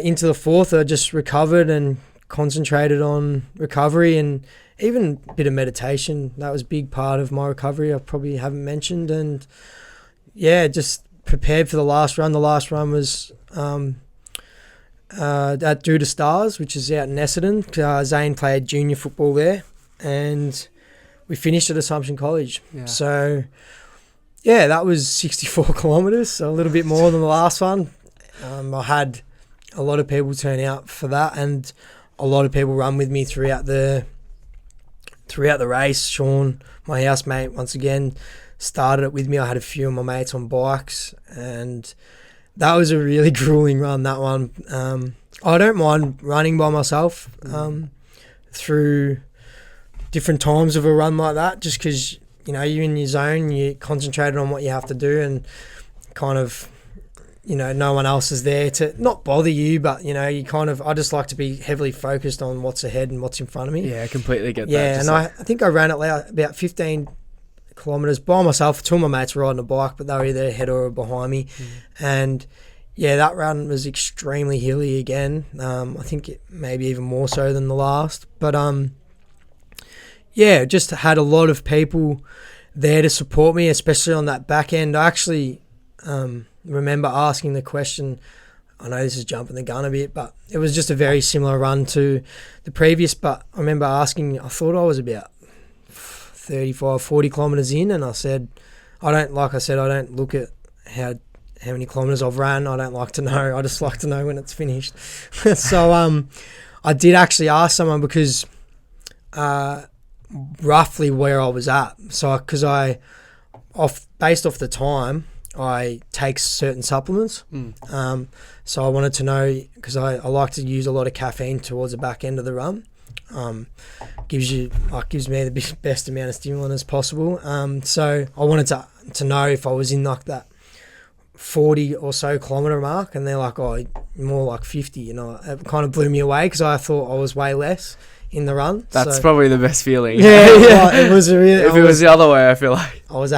B: into the fourth, I just recovered and concentrated on recovery, and even a bit of meditation. That was a big part of my recovery I probably haven't mentioned. And just prepared for the last run. The last run was at Due to Stars, which is out in Essendon. Zane played junior football there, and we finished at Assumption College. Yeah. So, that was 64 kilometres, so a little bit more than the last one. I had a lot of people turn out for that, and a lot of people run with me throughout the race. Sean, my housemate, once again, started it with me. I had a few of my mates on bikes, and that was a really grueling run, that one. I don't mind running by myself through different times of a run like that, just because, you're in your zone, you're concentrated on what you have to do, and kind of, no one else is there to not bother you, but, I just like to be heavily focused on what's ahead and what's in front of me.
A: Yeah, I completely get that.
B: Yeah, and I think I ran it about 15 kilometres by myself. Two of my mates were riding a bike, but they were either ahead or behind me. And that run was extremely hilly again. I think it maybe even more so than the last. But just had a lot of people there to support me, especially on that back end. I actually remember asking the question, I know this is jumping the gun a bit, but it was just a very similar run to the previous. But I remember asking, I thought I was about 35, 40 kilometres in, and I said, I don't look at how many kilometres I've ran. I don't like to know. I just like to know when it's finished. So I did actually ask someone, because roughly where I was at. So because based off the time, I take certain supplements. So I wanted to know, because I like to use a lot of caffeine towards the back end of the run. Gives me the best amount of stimulant as possible. So I wanted to know if I was in like that 40 or so kilometre mark, and they're like, oh, more like 50. It kind of blew me away, because I thought I was way less in the run.
A: That's probably the best feeling.
B: It was really.
A: If it was the other way, I feel like
B: I was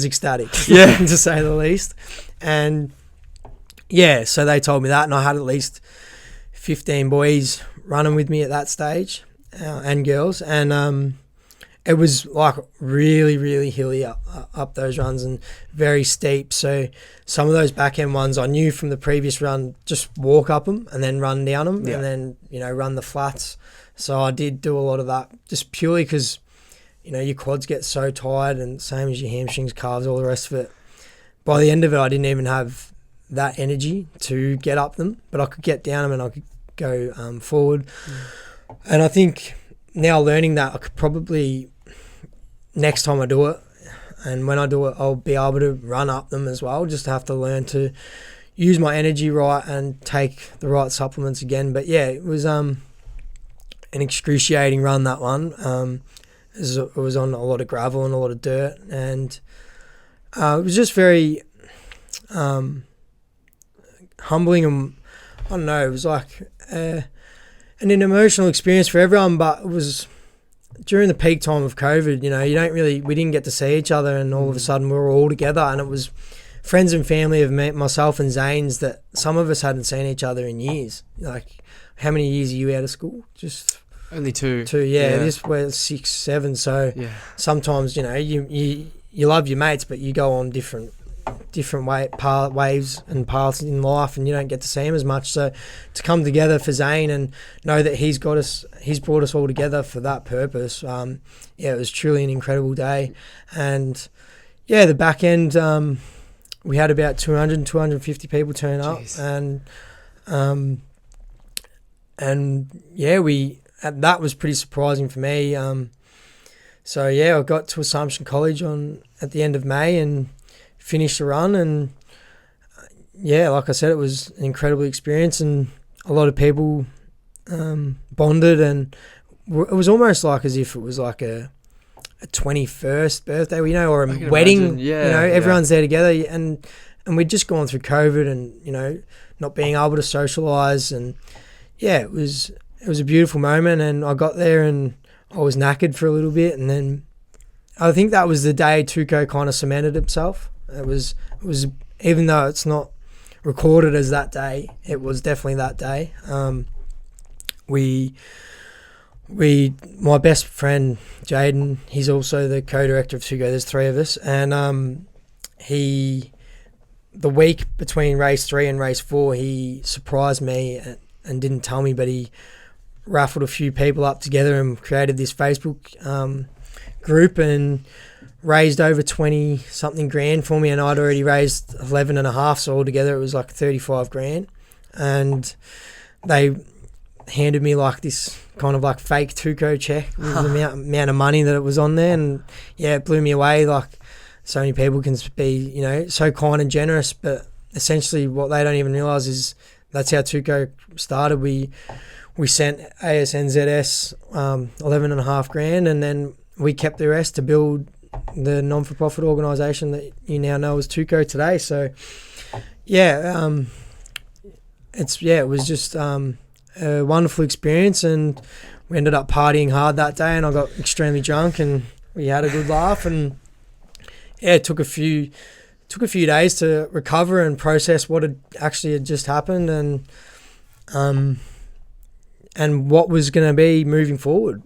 B: ecstatic. To say the least. And so they told me that, and I had at least 15 boys running with me at that stage. and girls, and it was like really, really hilly up those runs and very steep. So some of those back end ones I knew from the previous run, just walk up them and then run down them, and then run the flats. So I did do a lot of that just purely because your quads get so tired, and same as your hamstrings, calves, all the rest of it. By the end of it, I didn't even have that energy to get up them, but I could get down them and I could go forward. And I think now learning that, I could probably, next time I do it, and when I do it, I'll be able to run up them as well. Just have to learn to use my energy right and take the right supplements again. But yeah, it was an excruciating run, that one. It was on a lot of gravel and a lot of dirt, and it was just very humbling, and I don't know, it was like an emotional experience for everyone. But it was during the peak time of COVID. We didn't get to see each other, and all of a sudden we were all together, and it was friends and family of myself and Zane's that some of us hadn't seen each other in years. Like, how many years are you out of school? Just
A: only two.
B: This we're 6, 7. So sometimes you love your mates, but you go on different waves and paths in life, and you don't get to see him as much. So to come together for Zane and know that he's brought us all together for that purpose, it was truly an incredible day. And the back end, we had about 250 people turn up. Jeez. That was pretty surprising for me. I got to Assumption College at the end of May and finished the run, and like I said, it was an incredible experience, and a lot of people bonded, and it was almost like as if it was like a 21st birthday, or a wedding. Everyone's there together, and we'd just gone through COVID and not being able to socialise, and it was a beautiful moment. And I got there and I was knackered for a little bit, and then I think that was the day Tuco kind of cemented himself. It was even though it's not recorded as that day, it was definitely that day. My best friend Jaden, he's also the co-director of Tuco. There's 3 of us, and the week between race 3 and race 4, he surprised me and didn't tell me, but he raffled a few people up together and created this Facebook group and raised over 20 something grand for me, and I'd already raised 11.5, so altogether it was like 35 grand. And they handed me like this kind of like fake Tuco check with the amount of money that it was on there, and it blew me away. Like, so many people can be so kind and generous, but essentially what they don't even realise is that's how Tuco started. We sent ASNZS 11.5 grand, and then we kept the rest to build the non-for-profit organisation that you now know as Tuco today. So it was just a wonderful experience, and we ended up partying hard that day, and I got extremely drunk, and we had a good laugh, and it took a few days to recover and process what had just happened, and what was going to be moving forward.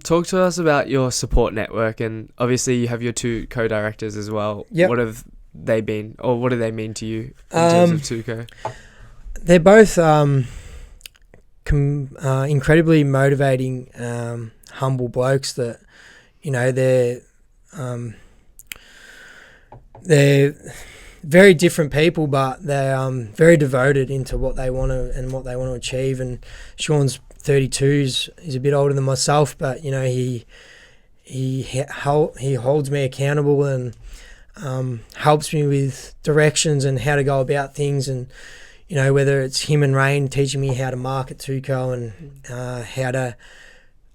B: Talk
A: to us about your support network, and obviously you have your 2 co-directors as well. Yep. What have they been, or what do they mean to you in terms of Tuco?
B: They're both incredibly motivating, humble blokes that, they're very different people, but they're very devoted into what they want to achieve. And Sean's 32, he's a bit older than myself, but he holds me accountable and helps me with directions and how to go about things, and whether it's him and Rain teaching me how to market Tuco and how to,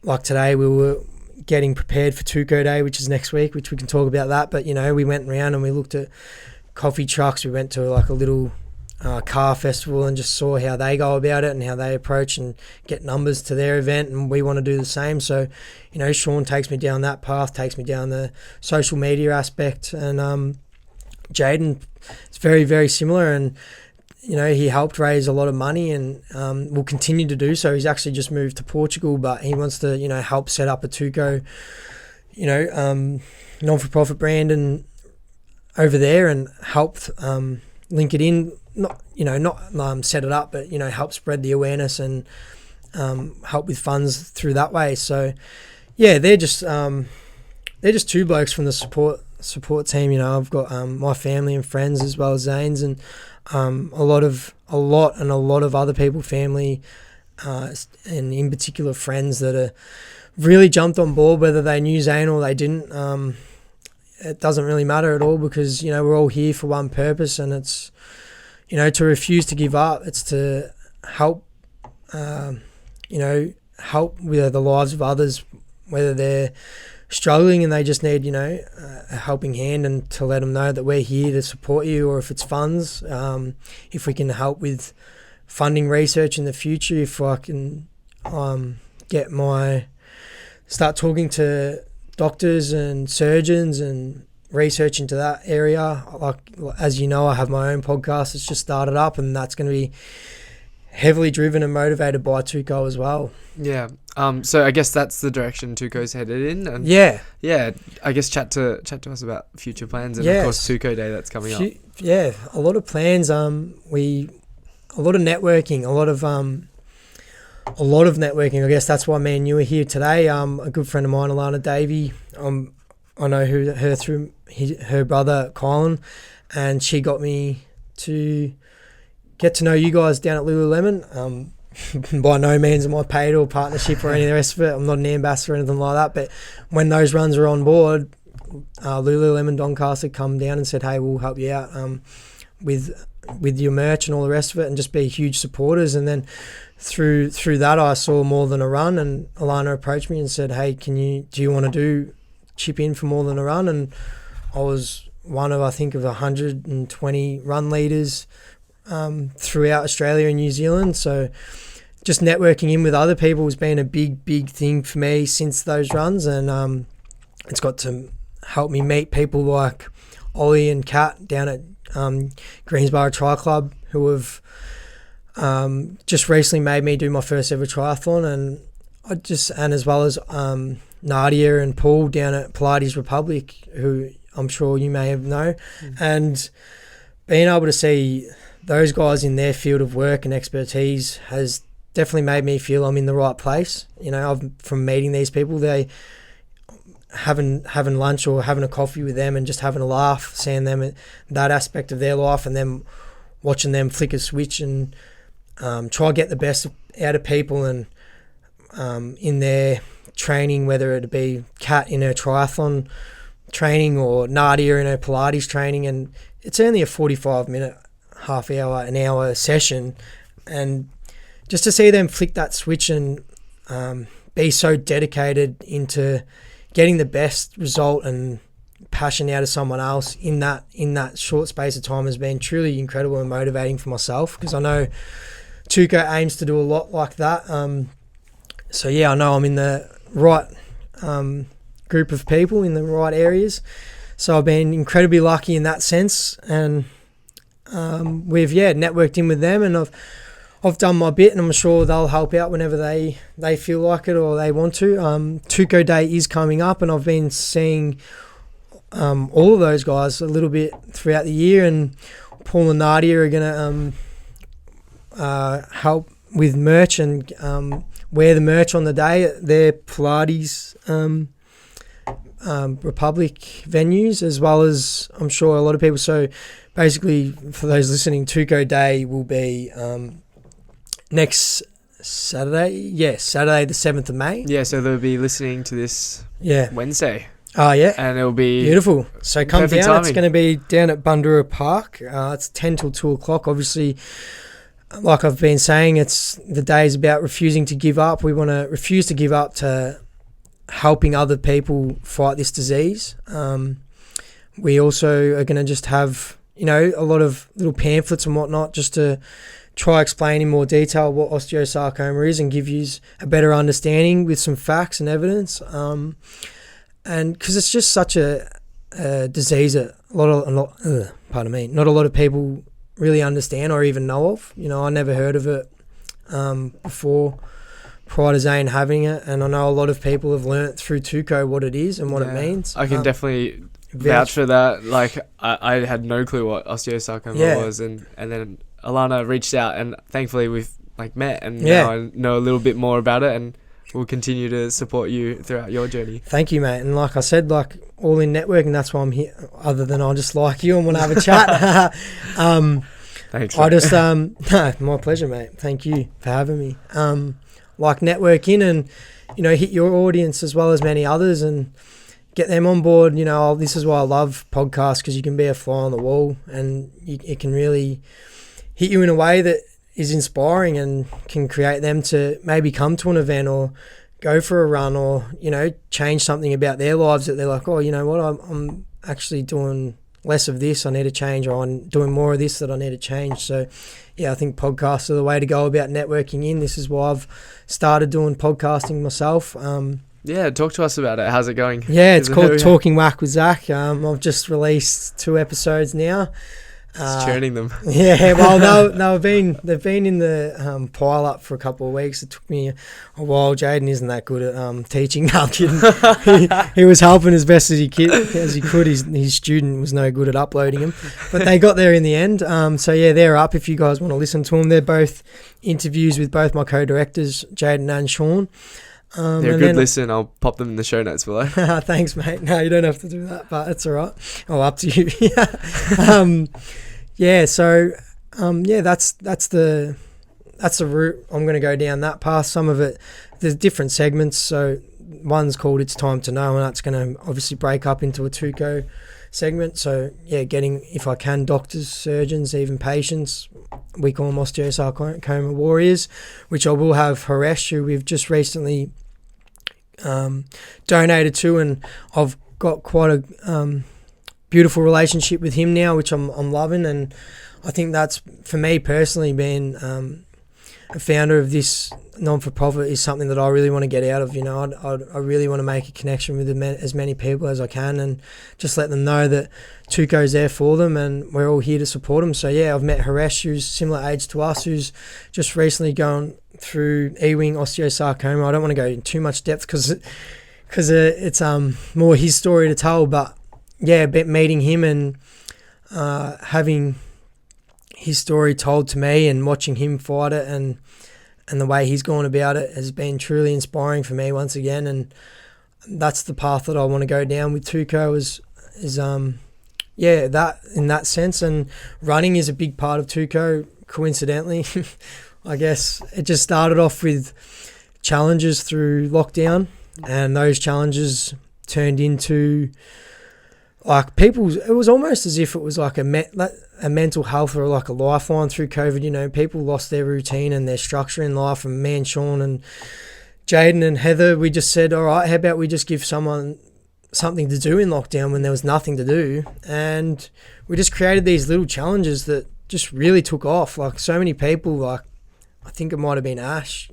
B: like today we were getting prepared for Tuco Day, which is next week, which we can talk about that. But we went around and we looked at coffee trucks. We went to like a little car festival and just saw how they go about it and how they approach and get numbers to their event, and we want to do the same. So Sean takes me down that path, takes me down the social media aspect, and Jaden, it's very, very similar. And he helped raise a lot of money and will continue to do so. He's actually just moved to Portugal, but he wants to, help set up a Tuco, non-for-profit brand and over there and help link it in, not set it up, but, help spread the awareness and help with funds through that way. So, yeah, they're just two blokes from the support team. I've got my family and friends as well as Zane's and a lot of other people, family, and in particular friends that are really jumped on board, whether they knew Zane or they didn't. It doesn't really matter at all because, we're all here for one purpose, and it's, to refuse to give up. It's to help, help with the lives of others, whether they're struggling and they just need, a helping hand, and to let them know that we're here to support you, or if it's funds, if we can help with funding research in the future, if I can start talking to doctors and surgeons and research into that area. Like, as I have my own podcast that's just started up, and that's going to be heavily driven and motivated by Tuco as well.
A: Yeah. So I guess that's the direction Tuco's headed in. And
B: yeah.
A: I guess chat to us about future plans and of course Tuco Day that's coming up.
B: Yeah, a lot of plans. A lot of networking. A lot of networking. I guess that's why me and you are here today. A good friend of mine, Alana Davey. I know her through her brother Kylan, and she got me to get to know you guys down at Lululemon. By no means am I paid or partnership or any of the rest of it. I'm not an ambassador or anything like that. But when those runs are on board, Lululemon Doncaster come down and said, "Hey, we'll help you out with your merch and all the rest of it," and just be huge supporters. And then through that, I saw More Than a Run, and Alana approached me and said, "Hey, do you want to chip in for More Than a Run?" And I was one of 120 run leaders throughout Australia and New Zealand. So just networking in with other people has been a big thing for me since those runs, and it's got to help me meet people like Ollie and Kat down at Greensboro Tri Club, who have just recently made me do my first ever triathlon, and as well as Nadia and Paul down at Pilates Republic, who I'm sure you may have known, and being able to see those guys in their field of work and expertise has definitely made me feel I'm in the right place. From meeting these people, they having lunch or having a coffee with them and just having a laugh, seeing them that aspect of their life, and then watching them flick a switch and try to get the best out of people and in their training, whether it be Kat in her triathlon training or Nadia in her Pilates training. And it's only a 45-minute, half hour, an hour session, and just to see them flick that switch and be so dedicated into getting the best result and passion out of someone else in that short space of time has been truly incredible and motivating for myself, because I know Tuco aims to do a lot like that. So yeah, I know I'm in the right group of people in the right areas, so I've been incredibly lucky in that sense, and we've networked in with them, and I've done my bit, and I'm sure they'll help out whenever they feel like it or they want to. Tuco Day is coming up, and I've been seeing all of those guys a little bit throughout the year, and Paul and Nadia are going to help with merch and wear the merch on the day at their Pilates Republic venues, as well as I'm sure a lot of people. So basically, for those listening, Tuco Day will be next Saturday. Saturday the 7th of May. Yeah,
A: so they'll be listening to this Wednesday.
B: Oh, yeah.
A: And it'll be
B: beautiful. So come down.
A: Timing.
B: It's going to be down at Bundoora Park. It's 10 till 2 o'clock. Obviously, like I've been saying, it's the day is about refusing to give up. We want to refuse to give up to helping other people fight this disease. We also are going to just have, a lot of little pamphlets and whatnot, just to try explain in more detail what osteosarcoma is and give you a better understanding with some facts and evidence. And because it's just such a disease that not a lot of people really understand or even know of. I never heard of it before, prior to Zane having it, and I know a lot of people have learnt through Tuco what it is and what it means.
A: I can definitely vouch for that. Like I had no clue what OsteoSarcoma was, and then Alana reached out, and thankfully we've like met, and now I know a little bit more about it, and we'll continue to support you throughout your journey.
B: Thank you, mate. And like I said, like all in networking, that's why I'm here. Other than I just like you and want to have a chat.
A: Thanks.
B: I just no, my pleasure, mate. Thank you for having me. Like networking and hit your audience as well as many others and get them on board. This is why I love podcasts, because you can be a fly on the wall and it can really hit you in a way that is inspiring and can create them to maybe come to an event or go for a run or change something about their lives that they're like, oh, you know what, I'm actually doing less of this, I need to change, or I'm doing more of this that I need to change. So I think podcasts are the way to go about networking in. This is why I've started doing podcasting myself.
A: Talk to us about it. How's it going?
B: It's called Talking Whack with Zac. I've just released 2 episodes now.
A: It's churning them.
B: Well, they've been in the pile up for a couple of weeks. It took me a while. Jaden isn't that good at teaching. No, I'm kidding. He was helping as best as he could. His student was no good at uploading them, but they got there in the end. They're up. If you guys want to listen to them, they're both interviews with both my co-directors, Jaden and Sean.
A: They're a good listen. I'll pop them in the show notes below.
B: Thanks, mate. No, you don't have to do that, but it's all right. Oh, up to you. That's the route I'm going to go down, that path. Some of it, there's different segments. So one's called It's Time to Know, and that's going to obviously break up into a Tuco segment. So getting, if I can, doctors, surgeons, even patients. We call them OsteoSarcoma warriors, which I will have Haresh, who we've just recently donated to, and I've got quite a beautiful relationship with him now, which I'm loving. And I think that's, for me personally, being a founder of this non-for-profit is something that I really want to get out of. I really want to make a connection with as many people as I can, and just let them know that Tuco's there for them and we're all here to support them. So I've met Haresh, who's similar age to us, who's just recently gone through E-wing osteosarcoma. I don't want to go in too much depth because it's more his story to tell, but meeting him and having his story told to me and watching him fight it and the way he's gone about it has been truly inspiring for me once again. And that's the path that I want to go down with Tuco is that in that sense. And running is a big part of Tuco, coincidentally. I guess it just started off with challenges through lockdown, and those challenges turned into like it was almost as if it was like a mental health or like a lifeline through COVID. People lost their routine and their structure in life, and me and Sean and Jaden and Heather, we just said, all right, how about we just give someone something to do in lockdown when there was nothing to do? And we just created these little challenges that just really took off. Like so many people, like I think it might have been Ash,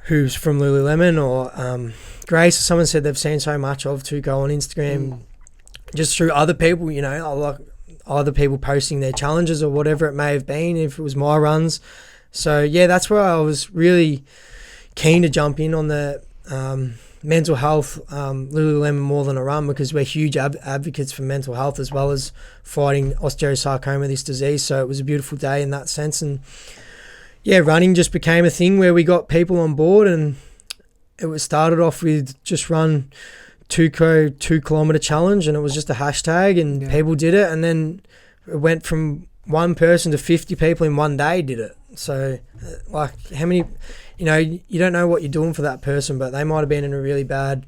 B: who's from Lululemon, or Grace, or someone said they've seen so much of Tuco on Instagram just through other people, like other people posting their challenges or whatever it may have been, if it was my runs. So that's where I was really keen to jump in on the mental health, Lululemon more than a run, because we're huge advocates for mental health as well as fighting osteosarcoma, this disease. So it was a beautiful day in that sense. And running just became a thing where we got people on board, and it was started off with just run Tuco 2-kilometer challenge, and it was just a hashtag, and people did it, and then it went from one person to 50 people in one day did it. So like how many, you don't know what you're doing for that person, but they might have been in a really bad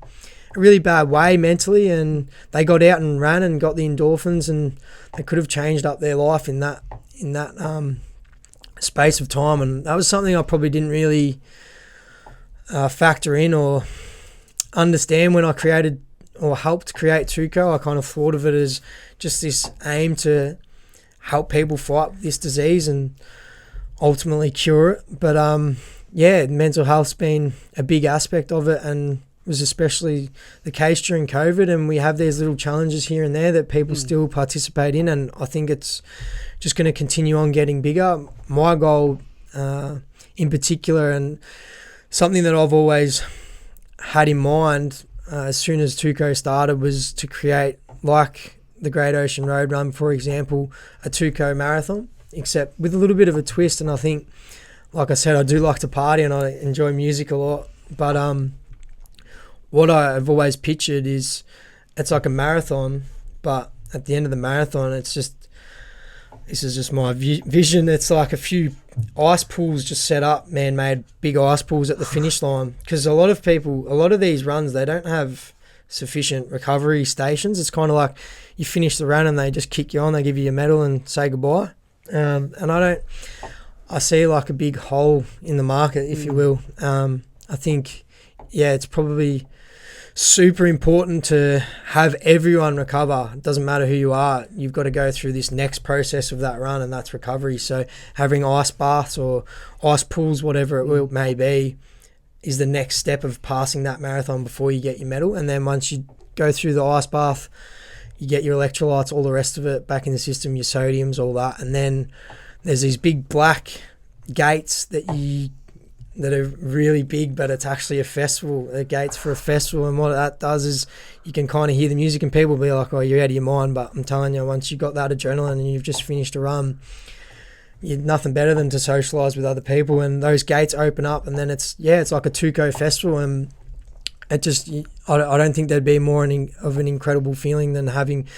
B: way mentally, and they got out and ran and got the endorphins, and they could have changed up their life in that space of time. And that was something I probably didn't really factor in or understand when I created or helped create Tuco. I kind of thought of it as just this aim to help people fight this disease and ultimately cure it. But mental health's been a big aspect of it, and was especially the case during COVID, and we have these little challenges here and there that people still participate in, and I think it's just going to continue on getting bigger. My goal in particular, and something that I've always had in mind as soon as Tuco started, was to create, like the Great Ocean Road Run, for example, a Tuco marathon, except with a little bit of a twist. And I think, like I said, I do like to party and I enjoy music a lot, but what I've always pictured is it's like a marathon, but at the end of the marathon, this is just my vision. It's like a few ice pools just set up, man-made big ice pools at the finish line. Because a lot of these runs, they don't have sufficient recovery stations. It's kind of like you finish the run and they just kick you on, they give you your medal and say goodbye. And I see like a big hole in the market, if you will. I think, it's probably super important to have everyone recover. It doesn't matter who you are, you've got to go through this next process of that run, and that's recovery. So having ice baths or ice pools, whatever it may be, is the next step of passing that marathon before you get your medal. And then once you go through the ice bath, you get your electrolytes, all the rest of it back in the system, your sodiums, all that. And then there's these big black gates that are really big, but it's actually a festival, the gates for a festival. And what that does is you can kind of hear the music and people be like, oh, you're out of your mind. But I'm telling you, once you got that adrenaline and you've just finished a run, you're nothing better than to socialise with other people. And those gates open up, and then it's like a Tuco festival. And it just, I don't think there'd be more of an incredible feeling than having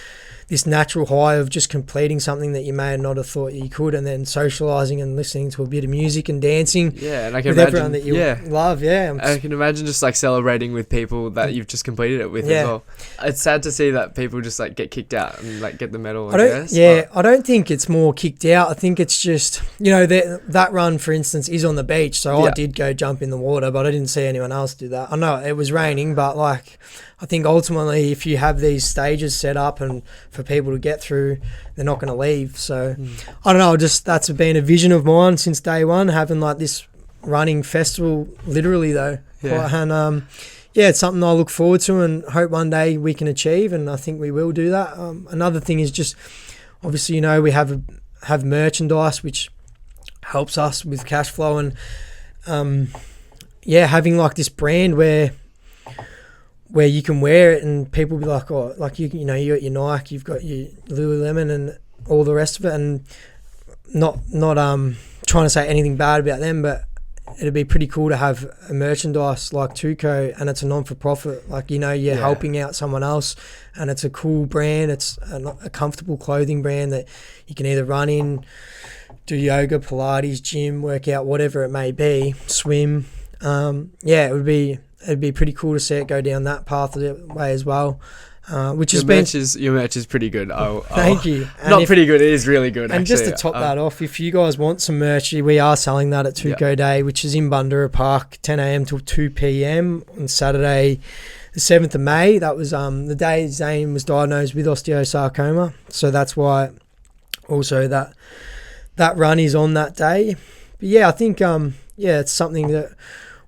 B: this natural high of just completing something that you may not have thought you could, and then socialising and listening to a bit of music and dancing
A: and I can
B: with
A: imagine,
B: everyone that you love. I
A: can imagine just like celebrating with people that you've just completed it with as well. It's sad to see that people just like get kicked out and like get the medal. I don't think it's more kicked out. I think it's just, that run, for instance, is on the beach, so I did go jump in the water, but I didn't see anyone else do that. I know it was raining, but like, I think ultimately if you have these stages set up and for people to get through, they're not going to leave. So I don't know, just that's been a vision of mine since day one, having like this running festival, literally though. And it's something I look forward to and hope one day we can achieve, and I think we will do that. Another thing is just, obviously, we have merchandise which helps us with cash flow, and having like this brand where you can wear it and people be like, oh, like you got your Nike, you've got your Lululemon and all the rest of it, and not trying to say anything bad about them, but it'd be pretty cool to have a merchandise like Tuco, and it's a non-for-profit, like you're helping out someone else, and it's a cool brand. It's a comfortable clothing brand that you can either run in, do yoga, Pilates, gym, workout, whatever it may be, swim. It'd be pretty cool to see it go down that pathway as well. Which your merch is pretty good.
B: Thank you.
A: And pretty good, it is really good.
B: And actually, just to top that off, if you guys want some merch, we are selling that at Tuco Day, which is in Bundoora Park, 10 a.m. till 2 p.m. on Saturday, the 7th of May. That was the day Zane was diagnosed with OsteoSarcoma, so that's why also that run is on that day. But I think it's something that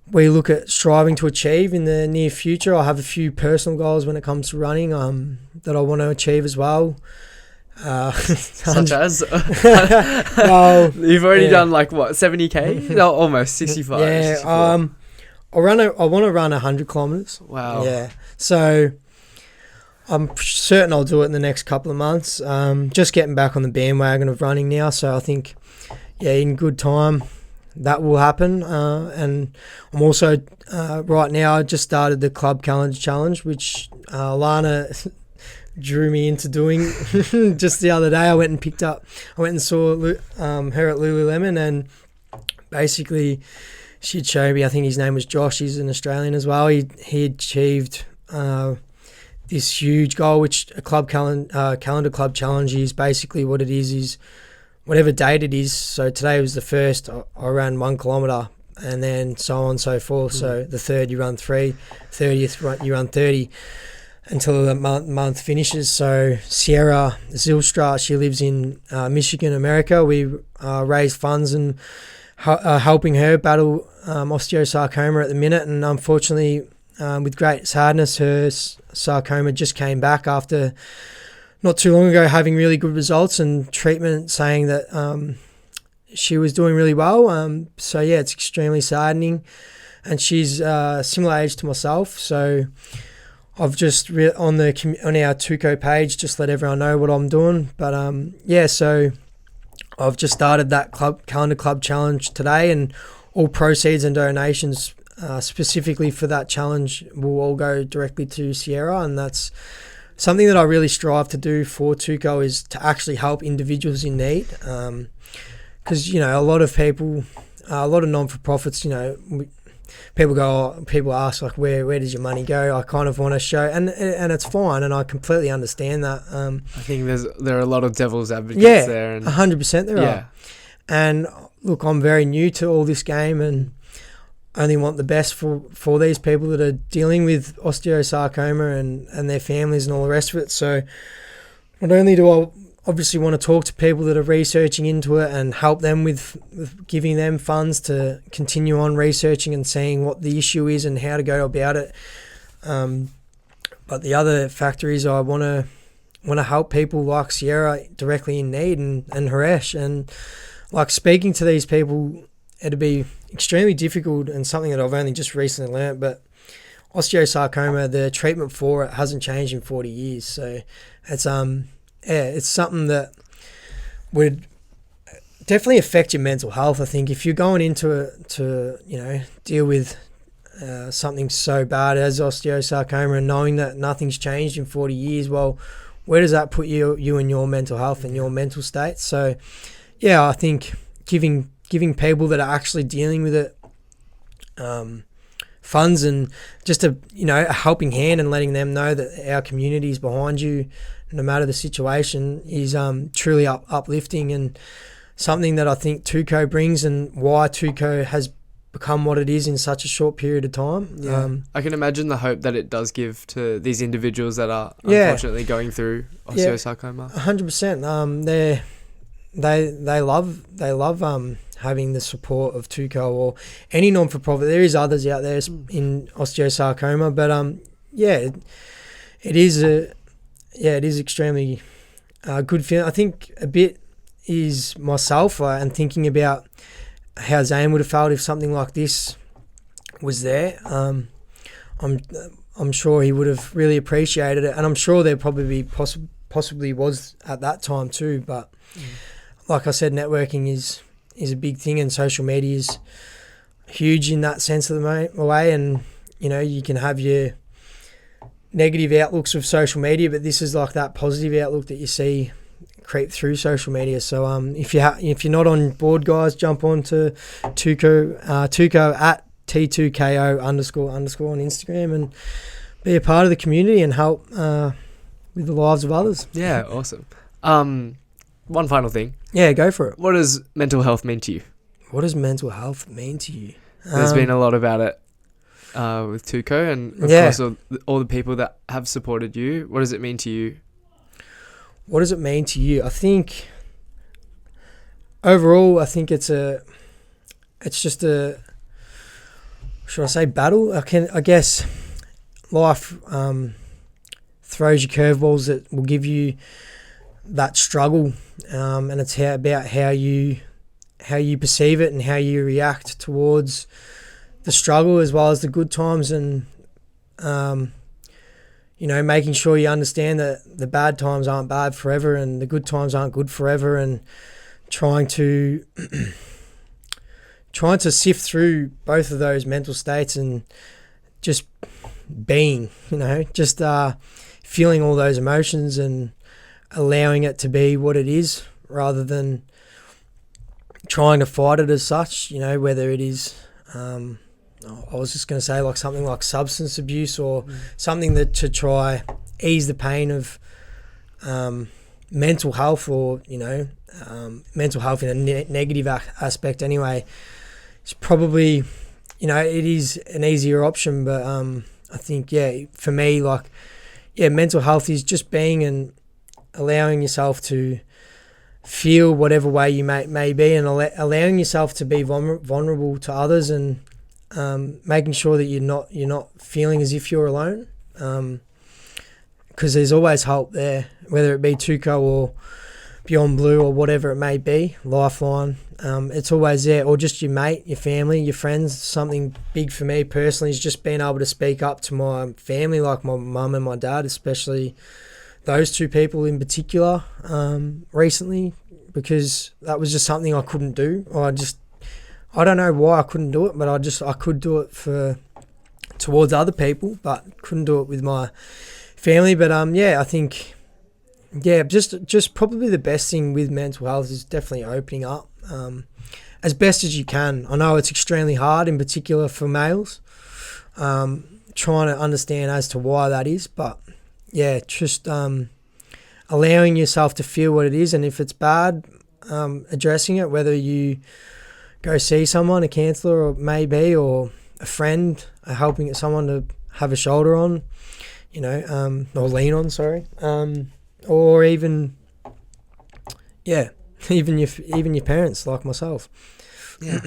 B: we look at striving to achieve in the near future. I have a few personal goals when it comes to running that I want to achieve as well.
A: Such as?
B: Well,
A: you've already done like what, 70k? No, almost 65.
B: Yeah, 64. I want to run 100 kilometers.
A: Wow.
B: Yeah, so I'm certain I'll do it in the next couple of months. Just getting back on the bandwagon of running now, so I think in good time that will happen. And I'm also right now, I just started the Club Calendar Challenge, which Lana drew me into doing just the other day. I went and saw her at Lululemon, and basically she'd show me, I think his name was Josh, he's an Australian as well. He achieved this huge goal, which a calendar club challenge is. Basically what it is whatever date it is. So today was the first, I ran 1 kilometre, and then so on and so forth. So the 3rd you run 3, 30th you run 30 until the month finishes. So Sierra Zilstra, she lives in Michigan, America. We raise funds and helping her battle osteosarcoma at the minute, and unfortunately with great sadness, her sarcoma just came back after not too long ago having really good results and treatment, saying that she was doing really well. So yeah, it's extremely saddening, and she's similar age to myself. So I've just on our Tuco page just let everyone know what I'm doing. But so I've just started that calendar club challenge today, and all proceeds and donations specifically for that challenge will all go directly to Sierra, and that's something that I really strive to do for Tuco, is to actually help individuals in need. Because a lot of people, a lot of non-for-profits, people ask like, where does your money go? I kind of want to show, and it's fine, and I completely understand that.
A: I think there are a lot of devil's advocates there, and
B: 100% there are. And look, I'm very new to all this game, and only want the best for these people that are dealing with osteosarcoma and their families and all the rest of it. So not only do I obviously want to talk to people that are researching into it and help them with giving them funds to continue on researching and seeing what the issue is and how to go about it. But the other factor is I want to help people like Sierra directly in need and Haresh. And like speaking to these people, it'd be extremely difficult, and something that I've only just recently learnt, but osteosarcoma, the treatment for it hasn't changed in 40 years. So it's something that would definitely affect your mental health. I think if you're going into it to deal with something so bad as osteosarcoma and knowing that nothing's changed in 40 years, well, where does that put you and your mental health and your mental state? So I think giving people that are actually dealing with it funds and just a helping hand, and letting them know that our community is behind you no matter the situation, is truly uplifting, and something that I think Tuco brings, and why Tuco has become what it is in such a short period of time.
A: I can imagine the hope that it does give to these individuals that are unfortunately going through osteosarcoma.
B: 100%. They love having the support of Tuco or any non-for-profit. There is others out there in osteosarcoma, but it is extremely good feeling. I think a bit is myself and thinking about how Zane would have felt if something like this was there. I'm sure he would have really appreciated it, and I'm sure there probably possibly was at that time too. But like I said, networking is a big thing, and social media is huge in that sense of the way. And you can have your negative outlooks of social media, but this is like that positive outlook that you see creep through social media. So if you're not on board, guys, jump on to Tuco at T2KO _ on Instagram, and be a part of the community and help with the lives of others.
A: Yeah, awesome. One final thing.
B: Yeah, go for it.
A: What does mental health mean to you?
B: What does mental health mean to you?
A: There's been a lot about it with Tuco, and of course all the people that have supported you. What does it mean to you?
B: What does it mean to you? I think overall, it's just a, should I say, battle? I guess life throws you curveballs that will give you that struggle, and it's about how you perceive it and how you react towards the struggle as well as the good times, and making sure you understand that the bad times aren't bad forever and the good times aren't good forever, and trying to sift through both of those mental states and just being, just feeling all those emotions and allowing it to be what it is, rather than trying to fight it as such, whether it is I was just going to say like something like substance abuse or something that to try ease the pain of mental health, or mental health in a negative aspect anyway. It's probably it is an easier option, but I think for me, mental health is just being and allowing yourself to feel whatever way you may be, and allowing yourself to be vulnerable to others, and making sure that you're not feeling as if you're alone, because there's always hope there, whether it be Tuco or Beyond Blue or whatever it may be, Lifeline. It's always there, or just your mate, your family, your friends. Something big for me personally is just being able to speak up to my family, like my mum and my dad, especially those two people in particular, recently, because that was just something I couldn't do. I don't know why I couldn't do it, but I could do it towards other people, but couldn't do it with my family. But I think just probably the best thing with mental health is definitely opening up as best as you can. I know it's extremely hard, in particular for males, trying to understand as to why that is, but just allowing yourself to feel what it is, and if it's bad, addressing it, whether you go see someone, a counsellor or maybe, or a friend, helping someone to have a shoulder on, or lean on, sorry, or even your parents, like myself.
A: Yeah.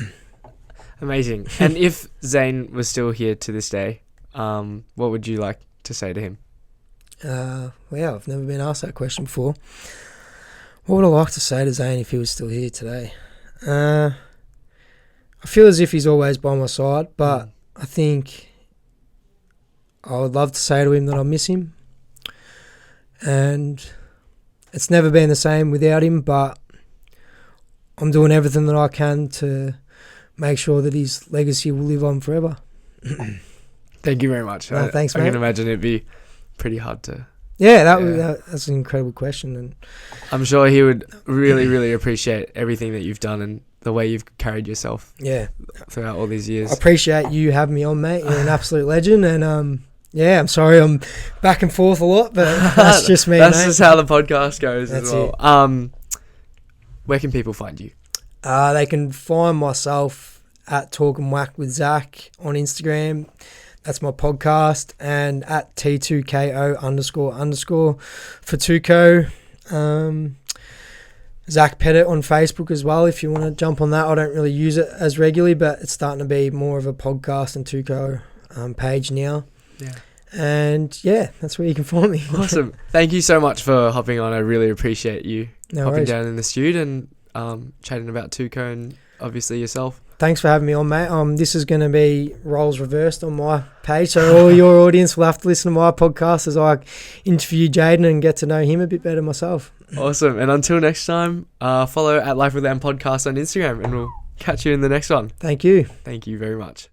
A: Amazing. And if Zane was still here to this day, what would you like to say to him?
B: I've never been asked that question before. What would I like to say to Zane if he was still here today? I feel as if he's always by my side, but I think I would love to say to him that I miss him. And it's never been the same without him, but I'm doing everything that I can to make sure that his legacy will live on forever.
A: Thank you very much.
B: Thanks, mate.
A: I can imagine it'd be pretty hard to...
B: Yeah, that's an incredible question. And
A: I'm sure he would really, really appreciate everything that you've done and the way you've carried yourself throughout all these years.
B: I appreciate you having me on, mate. You're an absolute legend. And I'm sorry I'm back and forth a lot, but that's just me,
A: That's
B: mate.
A: just how the podcast goes
B: That's
A: as well. Where can people find you?
B: They can find myself at Talk and Whack with Zac on Instagram. That's my podcast. And at T2KO __ for Tuco. Zac Pettit on Facebook as well, if you want to jump on that. I don't really use it as regularly, but it's starting to be more of a podcast and Tuco page now.
A: Yeah.
B: And that's where you can find me.
A: Awesome. Thank you so much for hopping on. I really appreciate you hopping down in the studio and chatting about Tuco and obviously yourself.
B: Thanks for having me on, mate. This is going to be roles reversed on my page, so all your audience will have to listen to my podcast as I interview Jaden and get to know him a bit better myself.
A: Awesome. And until next time, follow at Life with Lamb podcast on Instagram, and we'll catch you in the next one.
B: Thank you.
A: Thank you very much.